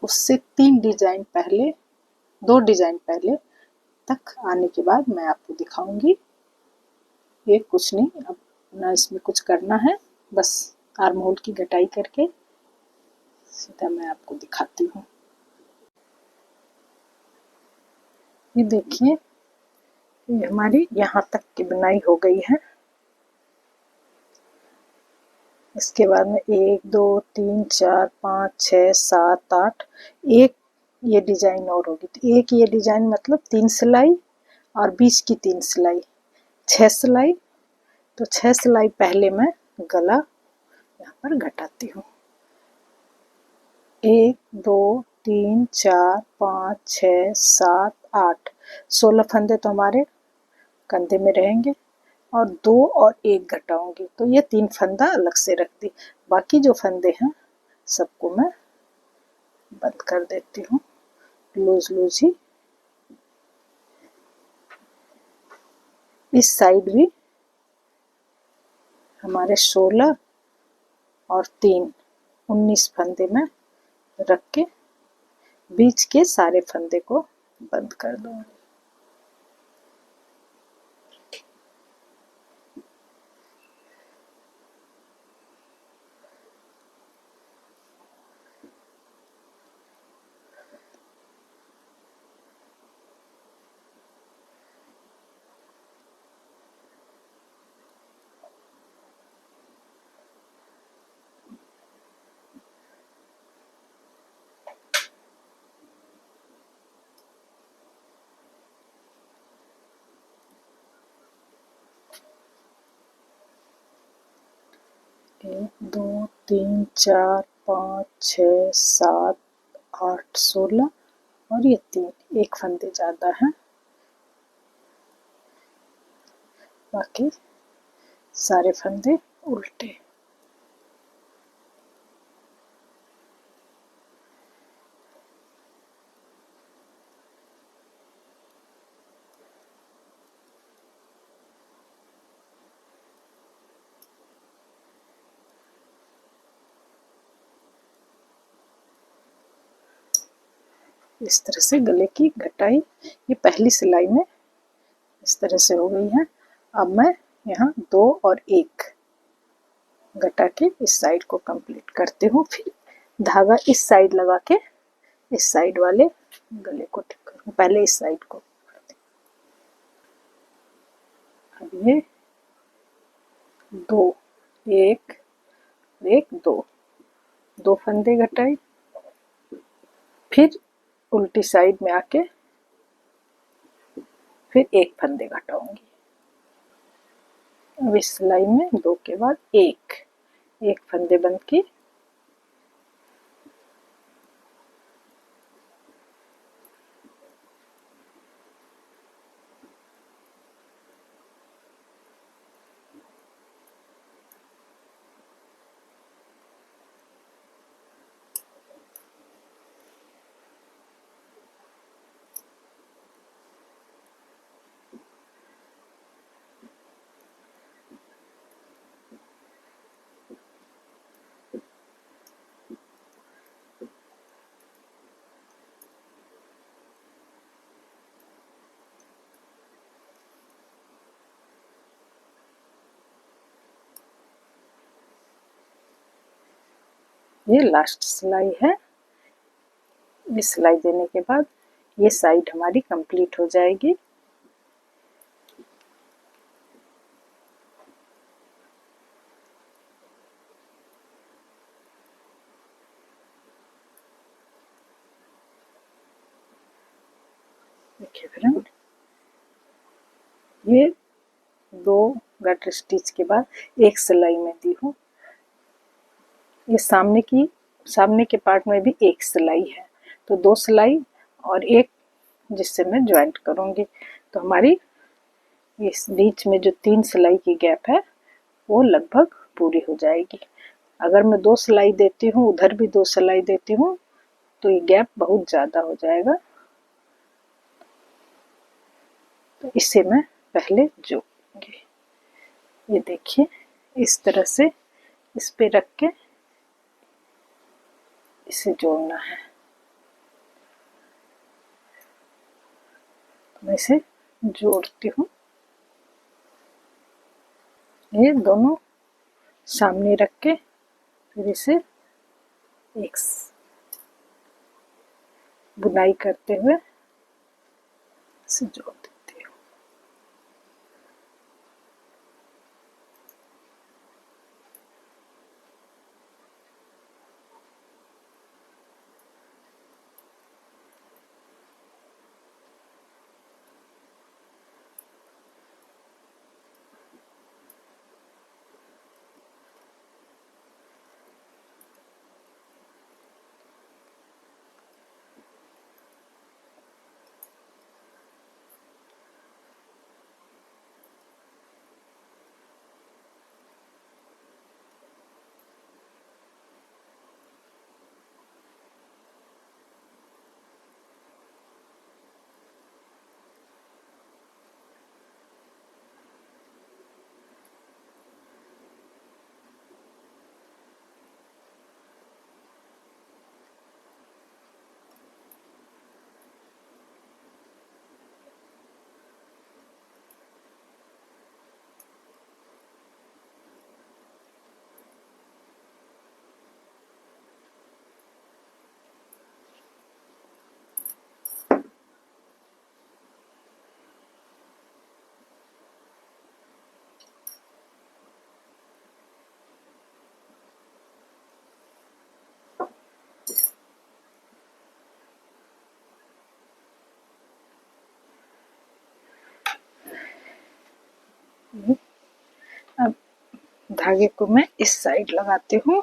उससे 3 डिजाइन पहले, 2 डिजाइन पहले तक आने के बाद मैं आपको दिखाऊंगी। ये कुछ नहीं, अब ना इसमें कुछ करना है, बस आर्म होल की घटाई करके सीधा मैं आपको दिखाती हूँ। ये देखिए, ये हमारी यहाँ तक की बुनाई हो गई है। इसके बाद में 1 2 3 4 5 6 7 8 एक ये डिजाइन और होगी। तो एक ये डिजाइन मतलब 3 सिलाई और बीच की 3 सिलाई, 6 सिलाई। तो 6 सिलाई पहले मैं गला यहाँ पर घटाती हूँ। 1 2 3 4 5 6 7 8 16 फंदे तो हमारे कंधे में रहेंगे और 2 और 1 घटाऊंगी, तो ये 3 फंदा अलग से रख दी। बाकी जो फंदे हैं सबको मैं बंद कर देती हूँ लूज लूज ही। इस साइड भी हमारे 16 और 3 19 फंदे में रख के बीच के सारे फंदे को बंद कर दूंगी। एक 2 3 4 5 6 7 8 16 और ये 3, एक फंदे ज़्यादा हैं, बाकी सारे फंदे उल्टे। इस तरह से गले की घटाई ये पहली सिलाई में इस तरह से हो गई है। अब मैं यहाँ 2 और 1 घटा के इस साइड को कंप्लीट करती हूँ। फिर धागा इस साइड लगा के इस साइड वाले गले को ठीक करूँ। पहले इस साइड को, अब ये 2 1 1 2 फंदे घटाई, फिर उल्टी साइड में आके फिर 1 फंदे घटाऊंगी। अब इस सिलाई में 2 के बाद 1 फंदे बंद की, ये लास्ट सिलाई है। ये सिलाई देने के बाद ये साइड हमारी कंप्लीट हो जाएगी। देखिए फ्रेंड, ये 2 गटर स्टिच के बाद एक सिलाई में दी हूँ। ये सामने के पार्ट में भी एक सिलाई है, तो 2 सिलाई और एक जिससे मैं ज्वाइंट करूँगी। तो हमारी इस बीच में जो 3 सिलाई की गैप है वो लगभग पूरी हो जाएगी। अगर मैं 2 सिलाई देती हूँ, उधर भी 2 सिलाई देती हूँ, तो ये गैप बहुत ज़्यादा हो जाएगा। तो इसे मैं पहले जोड़ूंगी। ये देखिए, इस तरह से इस पे रख के इसे जोड़ना है। तो मैं इसे जोड़ती हूँ। ये दोनों सामने रख के फिर इसे एक बुनाई करते हुए इसे जोड़ देती हूँ। अब धागे को मैं इस साइड लगाती हूँ।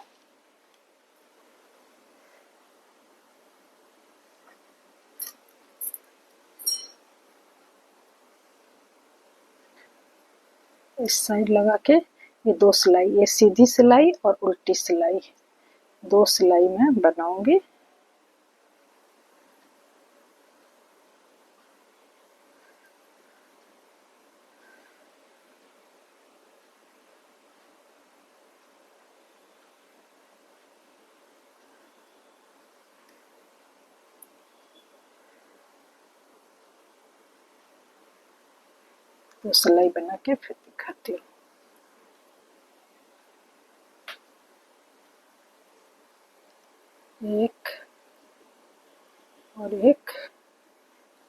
इस साइड लगा के ये 2 सिलाई, ये सीधी सिलाई और उल्टी सिलाई, 2 सिलाई मैं बनाऊंगी। तो सिलाई बना के फिर दिखाती हूँ। एक और एक,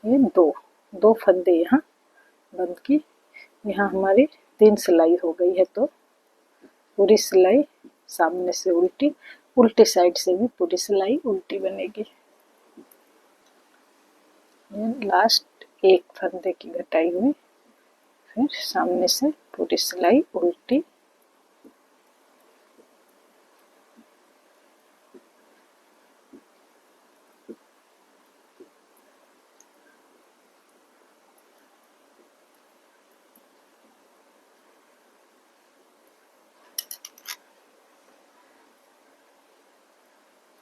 ये दो फंदे यहाँ बंद की। यहाँ हमारी 3 सिलाई हो गई है। तो पूरी सिलाई सामने से उल्टी, उल्टी साइड से भी पूरी सिलाई उल्टी बनेगी। ये लास्ट एक फंदे की घटाई हुई, फिर सामने से पूरी सिलाई उल्टी।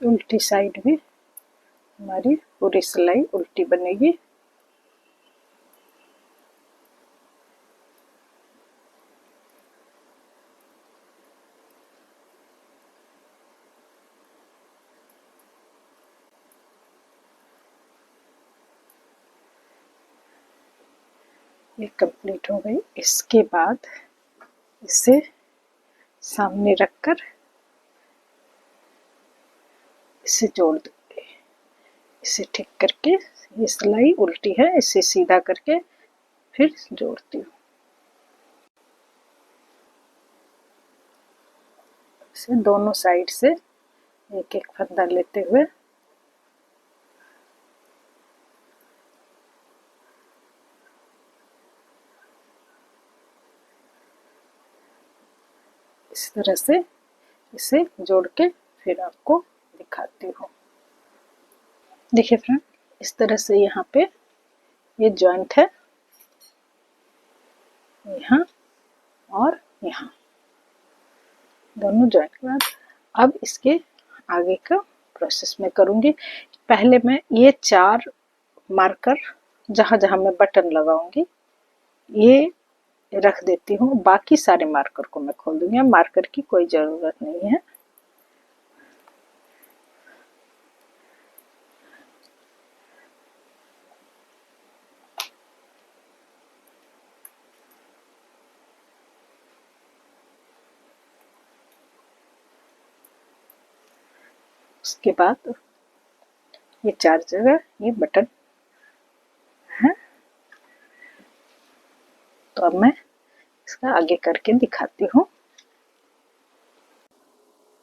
उल्टी साइड भी हमारी पूरी सिलाई उल्टी बनेगी। ये कंप्लीट हो गई। इसके बाद इसे सामने रखकर इसे जोड़ देंगे। इसे ठीक करके, ये सिलाई उल्टी है, इसे सीधा करके फिर जोड़ती हूँ। इसे दोनों साइड से एक एक फंदा लेते हुए इस तरह से इसे जोड़ के फिर आपको दिखाती हूँ। देखिए फ्रेंड, इस तरह से यहाँ पे ये जॉइंट है, यहाँ और यहाँ दोनों जॉइंट के बाद अब इसके आगे का प्रोसेस मैं करूँगी। पहले मैं ये 4 मार्कर जहाँ जहाँ मैं बटन लगाऊंगी ये रख देती हूँ। बाकी सारे मार्कर को मैं खोल दूंगी। मार्कर की कोई ज़रूरत नहीं है। उसके बाद ये 4 जगह ये बटन है। तो अब मैं इसका आगे करके दिखाती हूँ।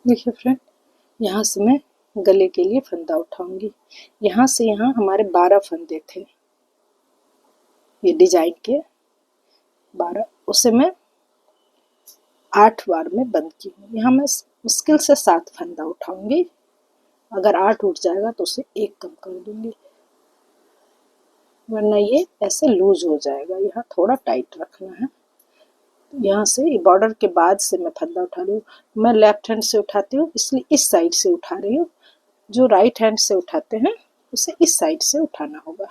देखिए फ्रेंड, यहाँ से मैं गले के लिए फंदा उठाऊंगी। यहाँ से यहाँ हमारे 12 फंदे थे, ये डिजाइन के 12, उसे मैं 8 बार में बंद की हूँ। यहाँ मैं मुश्किल से 7 फंदा उठाऊंगी। अगर 8 उठ जाएगा तो उसे 1 कम कर दूंगी, वरना ये ऐसे लूज हो जाएगा। यहाँ थोड़ा टाइट रखना है। यहाँ से बॉर्डर के बाद से मैं फंदा उठा रही हूँ। मैं लेफ्ट हैंड से उठाती हूँ, इसलिए इस साइड से उठा रही हूँ। जो राइट हैंड से उठाते हैं उसे इस साइड से उठाना होगा।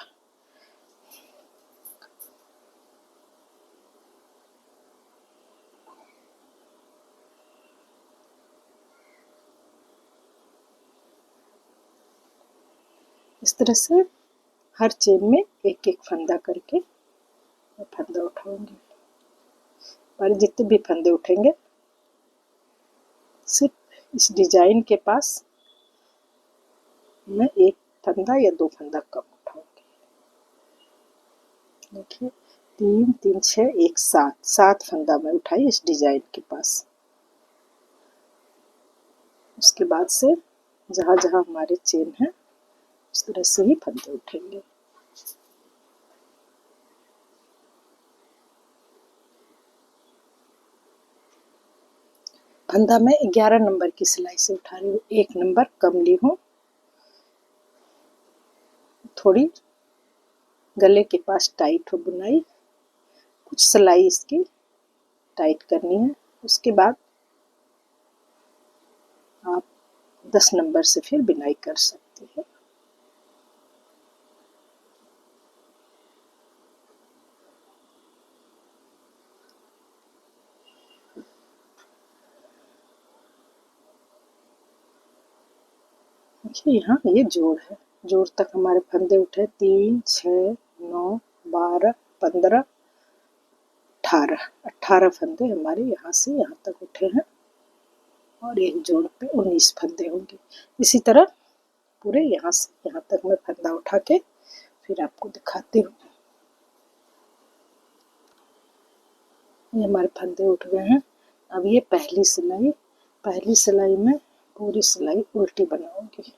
इस तरह से हर चेन में एक एक फंदा करके मैं फंदा उठाऊंगी। पर जितने भी फंदे उठेंगे सिर्फ इस डिजाइन के पास मैं 1 फंदा या 2 फंदा कम उठाऊंगी। देखिए 3 3 6 1 7 फंदा मैं उठाई इस डिजाइन के पास। उसके बाद से जहाँ जहाँ हमारे चेन है उस तरह से ही फंदे उठेंगे। फंदा मैं 11 नंबर की सिलाई से उठा रही हूँ। 1 नंबर कम ली हूँ। थोड़ी गले के पास टाइट हो बुनाई, कुछ सिलाई इसकी टाइट करनी है। उसके बाद आप 10 नंबर से फिर बुनाई कर सकते हैं। देखिए यहाँ ये जोड़ है। जोड़ तक हमारे फंदे उठे 3 6 9 12 15 18 फंदे हमारे यहाँ से यहाँ तक उठे हैं और एक जोड़ पे 19 फंदे होंगे। इसी तरह पूरे यहाँ से यहाँ तक मैं फंदा उठा के फिर आपको दिखाती हूँ। ये हमारे फंदे उठ गए हैं। अब ये पहली सिलाई में पूरी सिलाई उल्टी बनाऊंगी।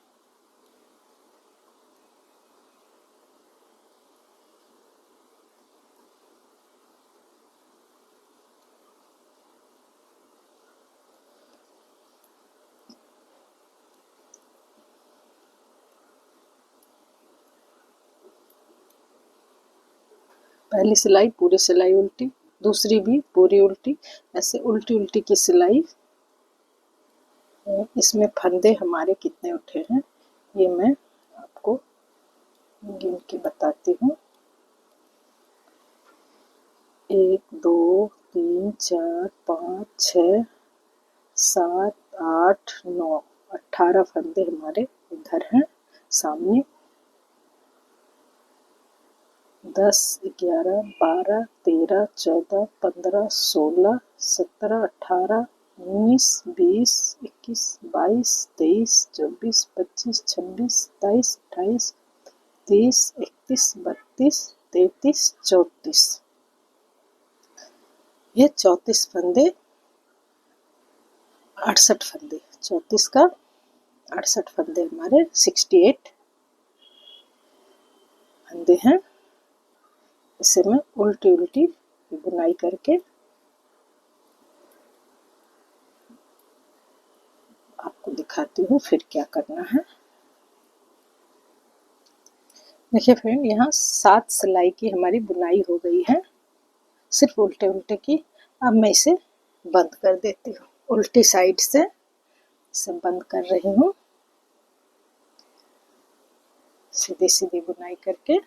पहली सिलाई पूरी सिलाई उल्टी, दूसरी भी पूरी उल्टी, ऐसे उल्टी उल्टी की सिलाई। इसमें फंदे हमारे कितने उठे हैं ये मैं आपको गिन के बताती हूँ। 1 2 3 4 5 6 7 8 9 18 फंदे हमारे इधर हैं सामने। 10 11 12 13 14 15 16 17 18 19 20 21 22 23 24 25 26 27 28 30 31 32 33 34। ये 34 फंदे 68 फंदे 34 का 68 फंदे हमारे 68 फंदे हैं। इसे मैं उल्टी उल्टी बुनाई करके आपको दिखाती हूँ फिर क्या करना है। देखिए फ्रेंड, यहाँ 7 सिलाई की हमारी बुनाई हो गई है, सिर्फ उल्टे उल्टे की। अब मैं इसे बंद कर देती हूँ, उल्टी साइड से इसे बंद कर रही हूँ सीधी सीधी बुनाई करके।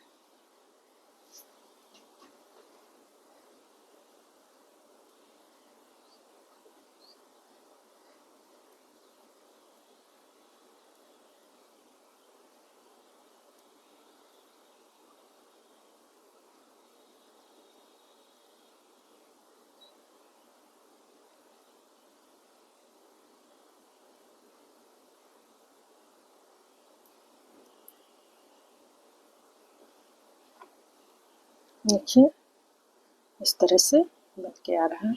देखिए इस तरह से बन के आ रहा है।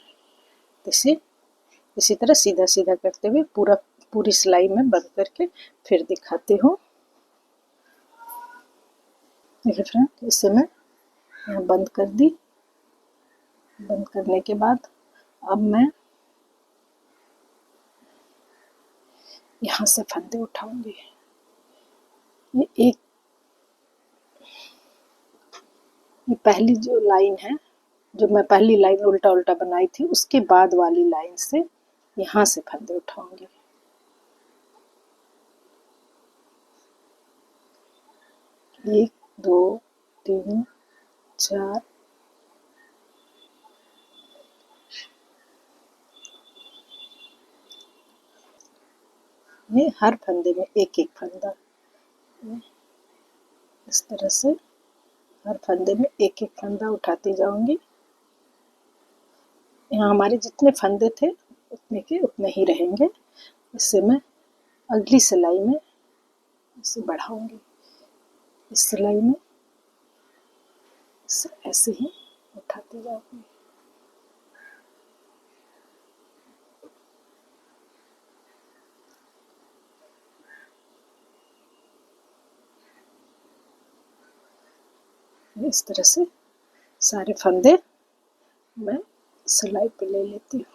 इसी तरह सीधा सीधा करते हुए पूरी सिलाई में बंद करके फिर दिखाती हूँ। देखिए फ्रेंड, इसे मैं यहाँ बंद कर दी। बंद करने के बाद अब मैं यहाँ से फंदे उठाऊंगी। ये पहली जो लाइन है, जो मैं पहली लाइन उल्टा उल्टा बनाई थी, उसके बाद वाली लाइन से यहाँ से फंदे उठाऊंगी। एक दो तीन चार ये हर फंदे में एक एक फंदा, इस तरह से हर फंदे में एक एक फंदा उठाती जाऊंगी। यहाँ हमारे जितने फंदे थे उतने के उतने ही रहेंगे। इससे मैं अगली सिलाई में इसे बढ़ाऊंगी। इस सिलाई में इसे ऐसे ही उठाती जाऊंगी। इस तरह से सारे फंदे मैं सिलाई पे ले लेती हूँ।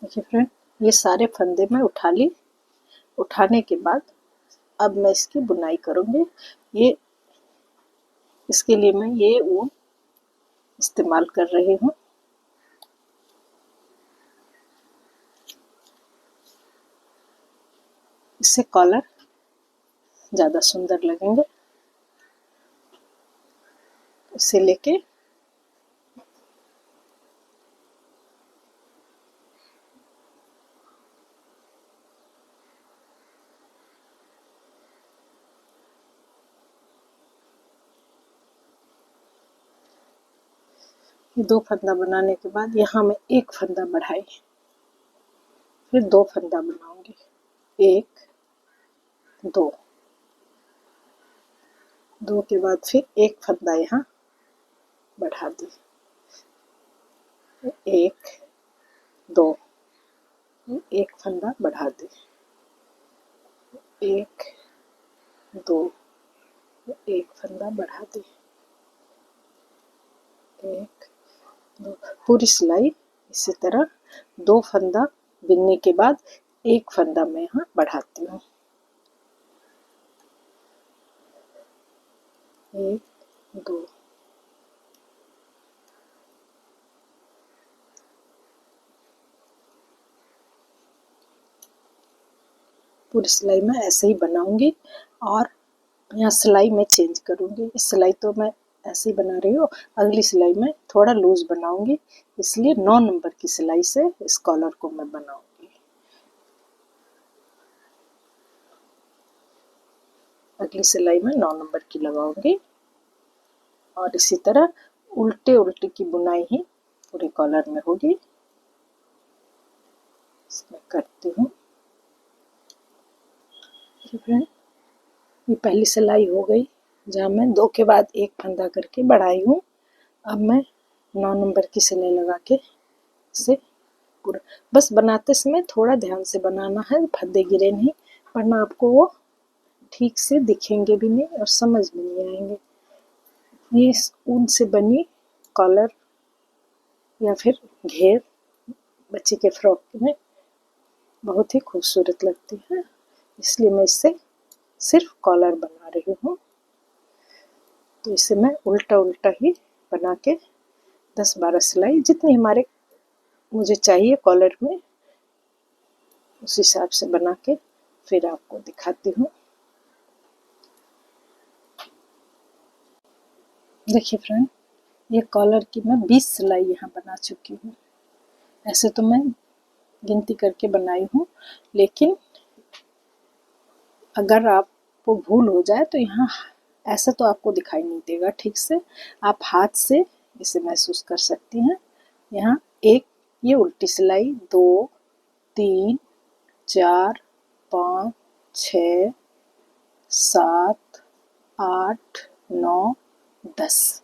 देखिए फ्रेंड, ये सारे फंदे मैं उठा ली। उठाने के बाद अब मैं इसकी बुनाई करूँगी। ये इसके लिए मैं ये ऊन इस्तेमाल कर रही हूँ। इससे कॉलर ज़्यादा सुंदर लगेंगे। इसे लेके ये 2 फंदा बनाने के बाद यहाँ मैं एक फंदा बढ़ाई, फिर 2 फंदा बनाऊंगी, 1 2, 2 के बाद फिर एक फंदा यहाँ बढ़ा दी, 1 2, एक फंदा बढ़ा दी, 1 2, एक फंदा बढ़ा दी, 1 2, पूरी सिलाई इसी तरह 2 फंदा बिनने के बाद एक फंदा मैं यहाँ बढ़ाती हूँ, 1 2, पूरी सिलाई मैं ऐसे ही बनाऊंगी। और यहाँ सिलाई मैं चेंज करूंगी, इस सिलाई तो मैं ऐसे ही बना रही हूँ, अगली सिलाई में थोड़ा लूज बनाऊंगी, इसलिए 9 नंबर की सिलाई से इस कॉलर को मैं बनाऊंगी। अगली सिलाई में 9 नंबर की लगाऊंगी और इसी तरह उल्टे उल्टे की बुनाई ही पूरे कॉलर में होगी। इसमें करती हूँ, ये पहली सिलाई हो गई जहाँ मैं 2 के बाद एक फंदा करके बढ़ाई हूँ। अब मैं 9 नंबर की सिलाई लगा के इसे पूरा, बस बनाते समय थोड़ा ध्यान से बनाना है, फंदे गिरे नहीं, वरना आपको वो ठीक से दिखेंगे भी नहीं और समझ में नहीं आएंगे। ये ऊन से बनी कॉलर या फिर घेर बच्चे के फ्रॉक में बहुत ही खूबसूरत लगती है, इसलिए मैं इससे सिर्फ कॉलर बना रही हूँ। तो इसे मैं उल्टा उल्टा ही बना के 10-12 सिलाई जितनी हमारे मुझे चाहिए कॉलर में उस हिसाब से बना के फिर आपको दिखाती हूँ। देखिए फ्रेंड, ये कॉलर की मैं 20 सिलाई यहाँ बना चुकी हूँ। ऐसे तो मैं गिनती करके बनाई हूँ, लेकिन अगर आपको भूल हो जाए तो यहाँ ऐसा तो आपको दिखाई नहीं देगा ठीक से, आप हाथ से इसे महसूस कर सकती हैं। यहाँ एक ये उल्टी सिलाई, 2 3 4 5 6 7 8 9 10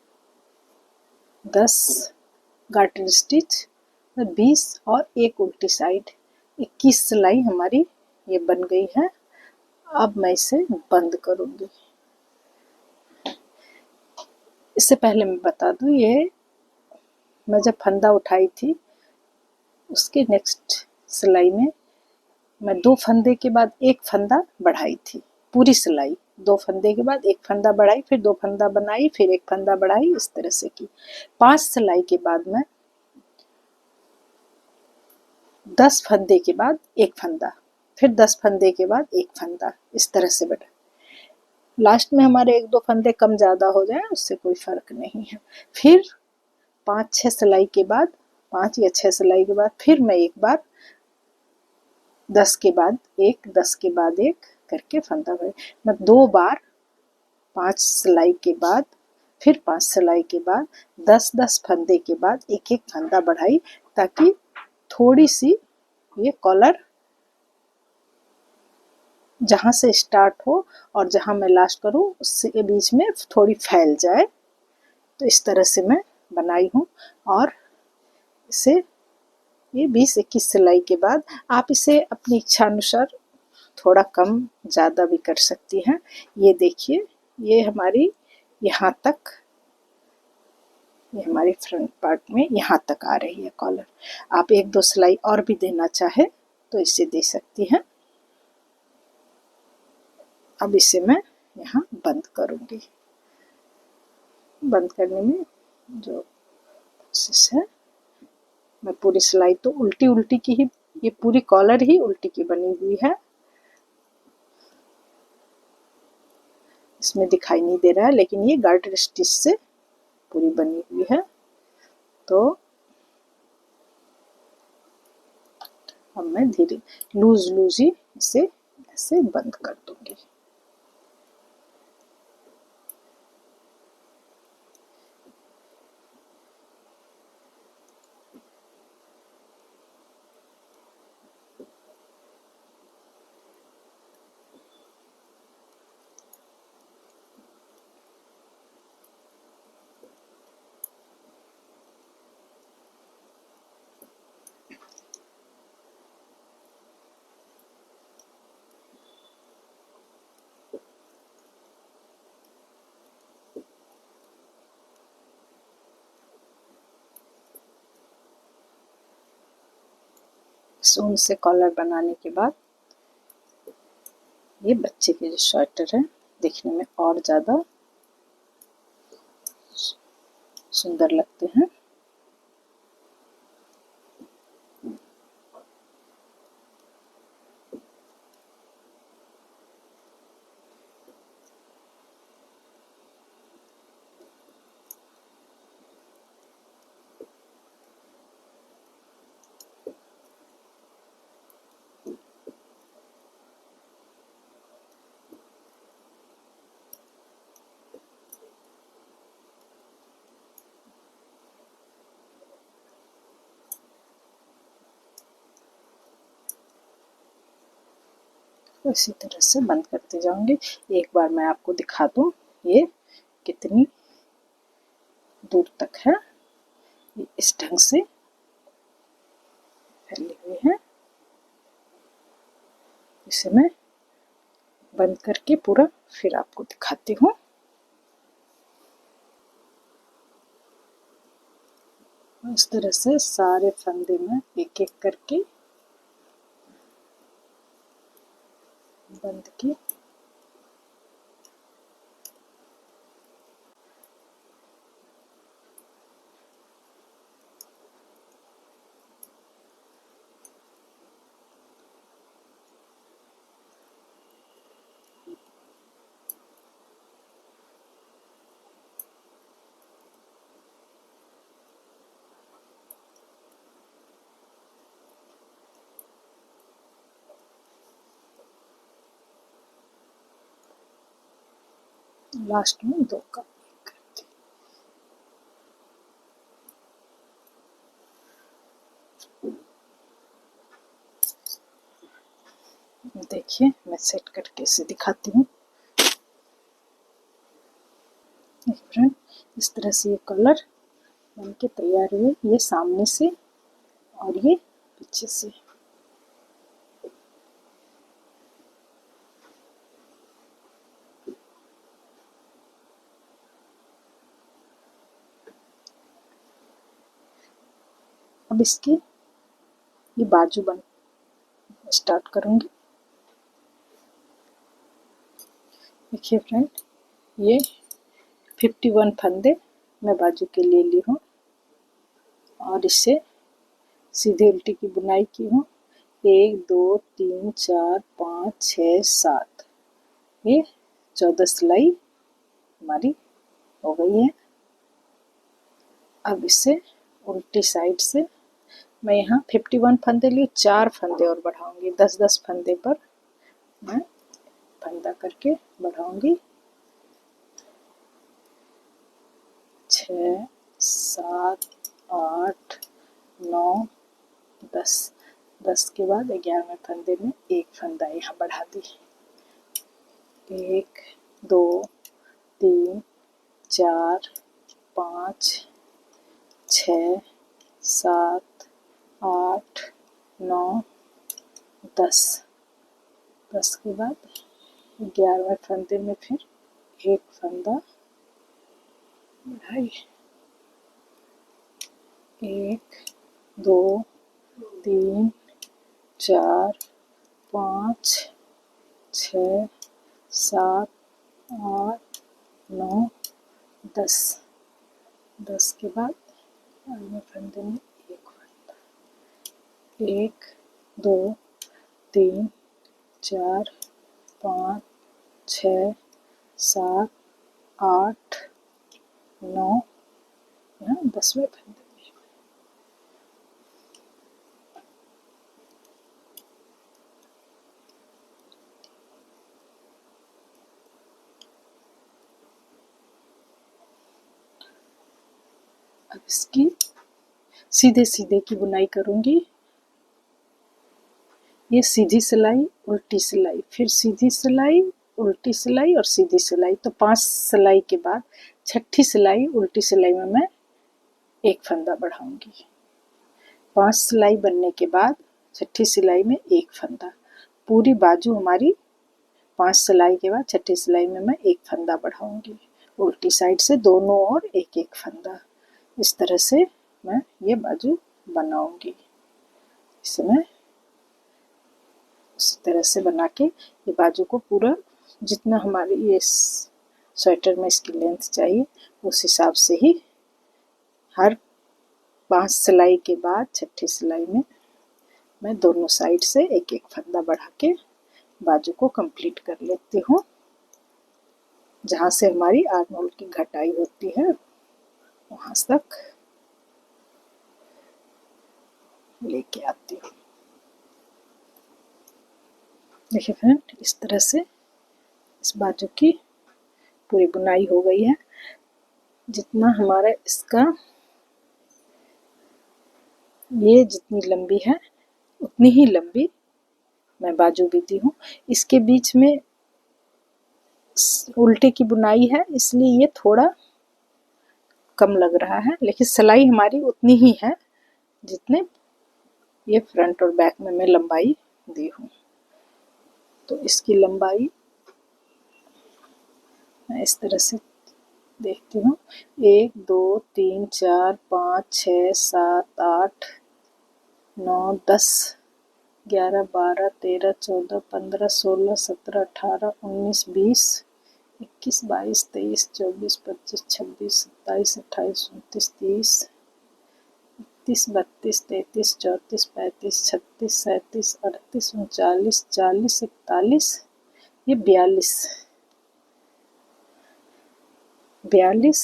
10 गार्टर स्टिच, 20 और एक उल्टी साइड, 21 सिलाई हमारी ये बन गई है। अब मैं इसे बंद करूंगी। इससे पहले मैं बता दूं, ये मैं जब फंदा उठाई थी उसके नेक्स्ट सिलाई में मैं 2 फंदे के बाद एक फंदा बढ़ाई थी, पूरी सिलाई 2 फंदे के बाद एक फंदा बढ़ाई, फिर 2 फंदा बनाई, फिर एक फंदा बढ़ाई, इस तरह से की। 5 सिलाई के बाद मैं 10 फंदे के बाद एक फंदा, फिर 10 फंदे के बाद एक फंदा, इस तरह से बढ़ा। लास्ट में हमारे 1-2 फंदे कम ज़्यादा हो जाए उससे कोई फ़र्क नहीं है। फिर 5-6 सिलाई के बाद, 5 या 6 सिलाई के बाद फिर मैं एक बार 10 के बाद एक, 10 के बाद एक करके फंदा बढ़ाई। मैं 2 बार 5 सिलाई के बाद फिर 5 सिलाई के बाद 10-10 फंदे के बाद एक एक फंदा बढ़ाई, ताकि थोड़ी सी ये कॉलर जहाँ से स्टार्ट हो और जहाँ मैं लास्ट करूँ उसके बीच में थोड़ी फैल जाए। तो इस तरह से मैं बनाई हूँ। और इसे ये 20-21 सिलाई के बाद आप इसे अपनी इच्छा अनुसार थोड़ा कम ज़्यादा भी कर सकती हैं। ये देखिए, ये हमारी यहाँ तक, ये हमारी फ्रंट पार्ट में यहाँ तक आ रही है कॉलर। आप 1-2 सिलाई और भी देना चाहे तो इसे दे सकती हैं। अब इसे मैं यहाँ बंद करूँगी। बंद करने में जो प्रोसेस है, मैं पूरी सिलाई तो उल्टी उल्टी की ही, ये पूरी कॉलर ही उल्टी की बनी हुई है, इसमें दिखाई नहीं दे रहा है, लेकिन ये गार्टर स्टिच से पूरी बनी हुई है। तो अब मैं धीरे लूज लूज ही इसे ऐसे बंद कर दूंगी। इस ऊन से कॉलर बनाने के बाद ये बच्चे के जो स्वेटर है देखने में और ज़्यादा सुंदर लगते हैं। इसी तरह से बंद करते जाऊंगी। एक बार मैं आपको दिखा दूं ये कितनी दूर तक है। ये इस ढंग से फैले हुए हैं। इसे मैं बंद करके पूरा फिर आपको दिखाती हूँ। इस तरह से सारे फंदे में एक एक करके बंद की। लास्ट में 2 का करती। देखिए मैं सेट करके इसे दिखाती हूँ। फ्रेंड इस तरह से ये कलर बन के तैयार हुए। ये सामने से और ये पीछे से। अब इसकी ये बाजू बन स्टार्ट करूंगी। देखिए फ्रेंड ये 51 फंदे मैं बाजू के लिए ली हूँ और इससे सीधे उल्टी की बुनाई की हूँ। 1 2 3 4 5 6 7 ये 14 सिलाई हमारी हो गई है। अब इसे उल्टी साइड से मैं यहाँ 51 फंदे लिए 4 फंदे और बढ़ाऊंगी। 10-10 फंदे पर मैं फंदा करके बढ़ाऊंगी। 6 7 8 9 10 10 के बाद 11वें फंदे में एक फंदा यहाँ बढ़ा दी। 1 2 3 4 5 6 7 8 9 10 10 के बाद 11वें फंदे में फिर एक फंदा बढ़ाई। 1 2 3 4 5 6 7 8 9 10 10 के बाद अगले फंदे में एक फंदा। 1 2 3 4 5 6 7 8 9 यहाँ 10वें फंदे में। अब इसकी सीधे सीधे की बुनाई करूंगी। ये सीधी सिलाई उल्टी सिलाई फिर सीधी सिलाई उल्टी सिलाई और सीधी सिलाई। तो 5 सिलाई के बाद छठी सिलाई उल्टी सिलाई में मैं एक फंदा बढ़ाऊंगी। 5 सिलाई बनने के बाद छठी सिलाई में एक फंदा। पूरी बाजू हमारी 5 सिलाई के बाद छठी सिलाई में मैं एक फंदा बढ़ाऊंगी। उल्टी साइड से दोनों ओर एक एक फंदा। इस तरह से मैं ये बाजू बनाऊंगी। इसे मैं उसी तरह से बना के ये बाजू को पूरा जितना हमारे ये स्वेटर में इसकी लेंथ चाहिए उस हिसाब से ही हर 5 सिलाई के बाद छठी सिलाई में मैं दोनों साइड से एक एक फंदा बढ़ा के बाजू को कंप्लीट कर लेती हूँ। जहाँ से हमारी आर्म होल की घटाई होती है वहाँ तक लेके आती हूँ। देखिए फ्रेंड, इस तरह से इस बाजू की पूरी बुनाई हो गई है। जितना हमारा इसका ये जितनी लंबी है उतनी ही लंबी मैं बाजू भी दी हूँ। इसके बीच में उल्टे की बुनाई है इसलिए ये थोड़ा कम लग रहा है, लेकिन सिलाई हमारी उतनी ही है जितने ये फ्रंट और बैक में मैं लंबाई दी हूँ। तो इसकी लंबाई मैं इस तरह से देखती हूँ 1 2 3 4 5 6 7 8 9 10 11 12 13 14 15 16 17 18 19 20 21 22 23 24 25 26 27 28 29 30 31 32 33 34 35 36 37 38 39 40 41 ये 42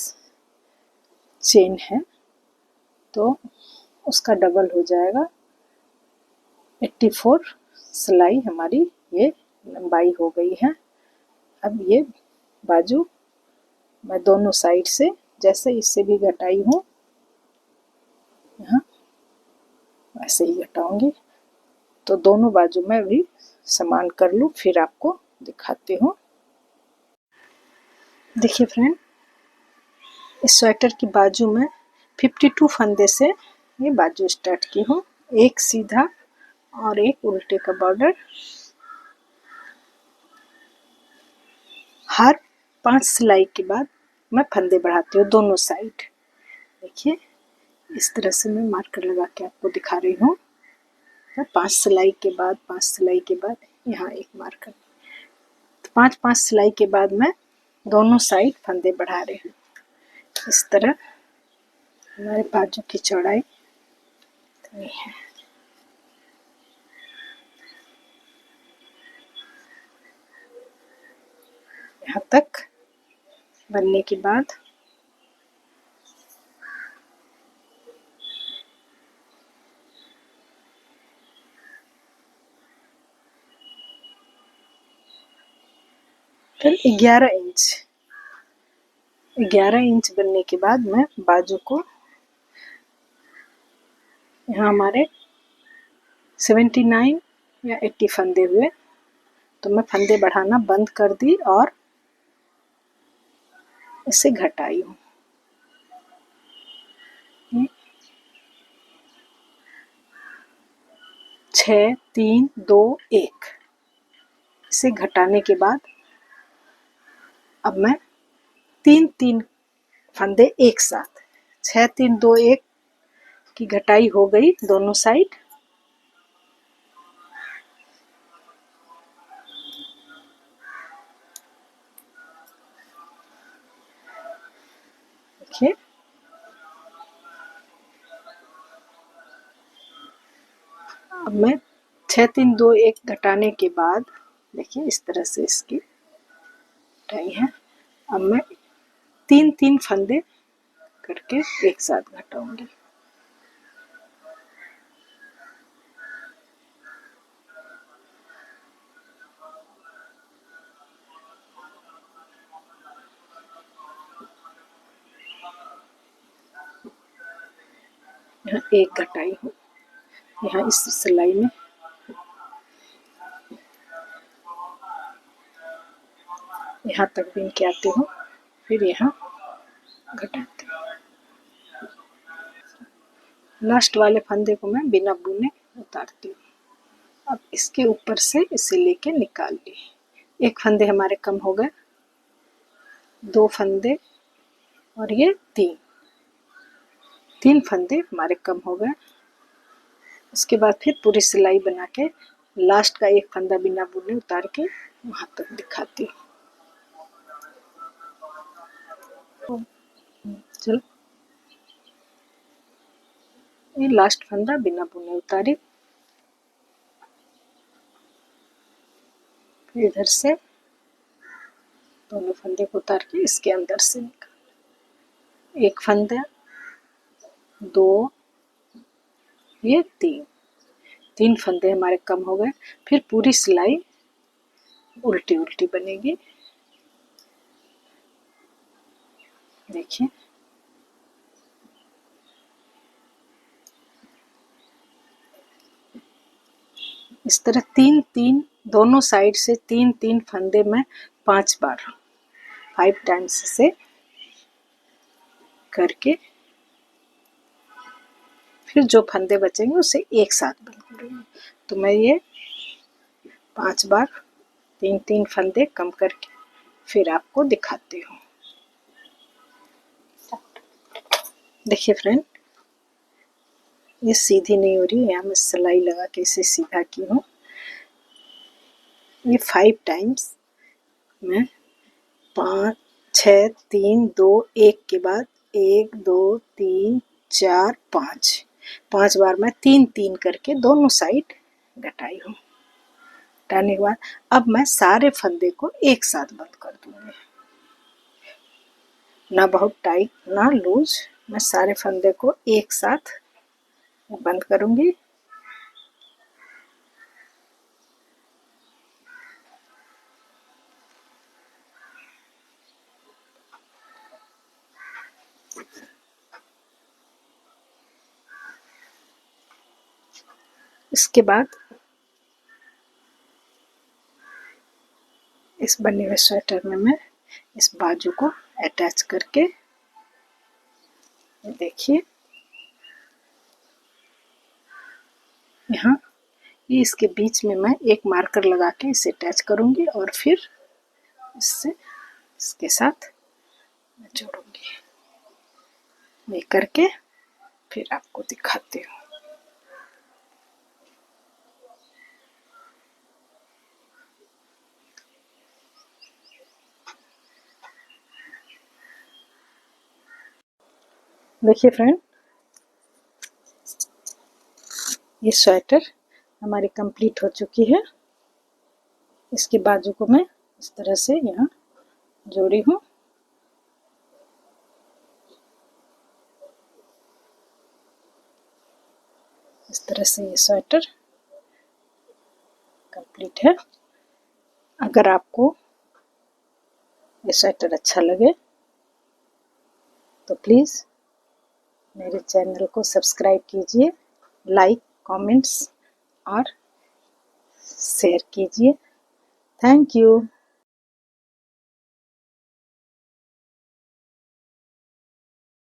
चेन है तो उसका डबल हो जाएगा 84 सिलाई हमारी ये लंबाई हो गई है। अब ये बाजू मैं दोनों साइड से जैसे इससे भी घटाई हूँ यहाँ वैसे ही घटाऊंगी। तो दोनों बाजू में भी समान कर लूँ फिर आपको दिखाती हूँ। देखिए फ्रेंड, इस स्वेटर की बाजू में 52 फंदे से ये बाजू स्टार्ट की हूँ। एक सीधा और एक उल्टे का बॉर्डर। हर 5 सिलाई के बाद मैं फंदे बढ़ाती हूँ दोनों साइड। देखिए इस तरह से मैं मार्कर लगा के आपको दिखा रही हूँ। 5 सिलाई के बाद 5 सिलाई के बाद यहाँ एक मार्कर। तो 5 सिलाई के बाद मैं दोनों साइड फंदे बढ़ा रही हूँ। इस तरह हमारे बाजू की चौड़ाई इतनी है। यहाँ तक बनने के बाद फिर 11 इंच बनने के बाद मैं बाजू को यहाँ हमारे 79 या 80 फंदे हुए तो मैं फंदे बढ़ाना बंद कर दी और इसे घटाई हूँ। 6 3 2 1 इसे घटाने के बाद अब मैं 3 फंदे एक साथ 6 3 2 1 की घटाई हो गई दोनों साइड। देखिए अब मैं 6 3 2 1 घटाने के बाद देखिए इस तरह से इसकी घटाई है। अब मैं 3 फंदे करके एक साथ घटाऊंगी। यहाँ एक घटाई हूँ यहाँ इस सिलाई में। यहाँ तक बीन के आती हूँ फिर यहाँ घटाती हूँ। लास्ट वाले फंदे को मैं बिना बुने उतारती हूँ। अब इसके ऊपर से इसे लेके निकाल ली। एक फंदे हमारे कम हो गए, 2 फंदे और ये 3 फंदे हमारे कम हो गए। उसके बाद फिर पूरी सिलाई बना के लास्ट का एक फंदा बिना बुने उतार के वहां तक दिखाती हूँ। चलो, ये लास्ट फंदा बिना बुने उतारी, फिर इधर से दोनों फंदे को उतार के इसके अंदर से निकाल, एक फंदा, दो, ये तीन फंदे हमारे कम हो गए। फिर पूरी सिलाई उल्टी उल्टी बनेगी। देखिए, इस तरह तीन तीन दोनों साइड से तीन तीन फंदे में 5 बार 5 टाइम्स से करके फिर जो फंदे बचेंगे उसे एक साथ बंद करेंगे। तो मैं ये 5 बार तीन तीन फंदे कम करके फिर आपको दिखाती हूँ। देखिए फ्रेंड, ये सीधी नहीं हो रही है, यहाँ मैं सिलाई लगा के इसे सीधा की हूँ। ये 5 टाइम्स मैं 5 6 3 2 1 के बाद 1 2 3 4 5 बार मैं तीन तीन करके दोनों साइड घटाई हूँ। घटाने के बाद अब मैं सारे फंदे को एक साथ बंद कर दूंगी, ना बहुत टाइट ना लूज, मैं सारे फंदे को एक साथ बंद करूंगी। इसके बाद इस बने हुए स्वेटर में मैं इस बाजू को अटैच करके, देखिए यहाँ ये इसके बीच में मैं एक मार्कर लगा के इसे अटैच करूंगी और फिर इससे इसके साथ जोड़ूंगी। ये करके फिर आपको दिखाती हूँ। देखिए फ्रेंड, ये स्वेटर हमारी कंप्लीट हो चुकी है। इसके बाजू को मैं इस तरह से यहाँ जोड़ी हूँ। इस तरह से ये स्वेटर कंप्लीट है। अगर आपको ये स्वेटर अच्छा लगे तो प्लीज़ मेरे चैनल को सब्सक्राइब कीजिए, लाइक, कमेंट्स और शेयर कीजिए। Thank you.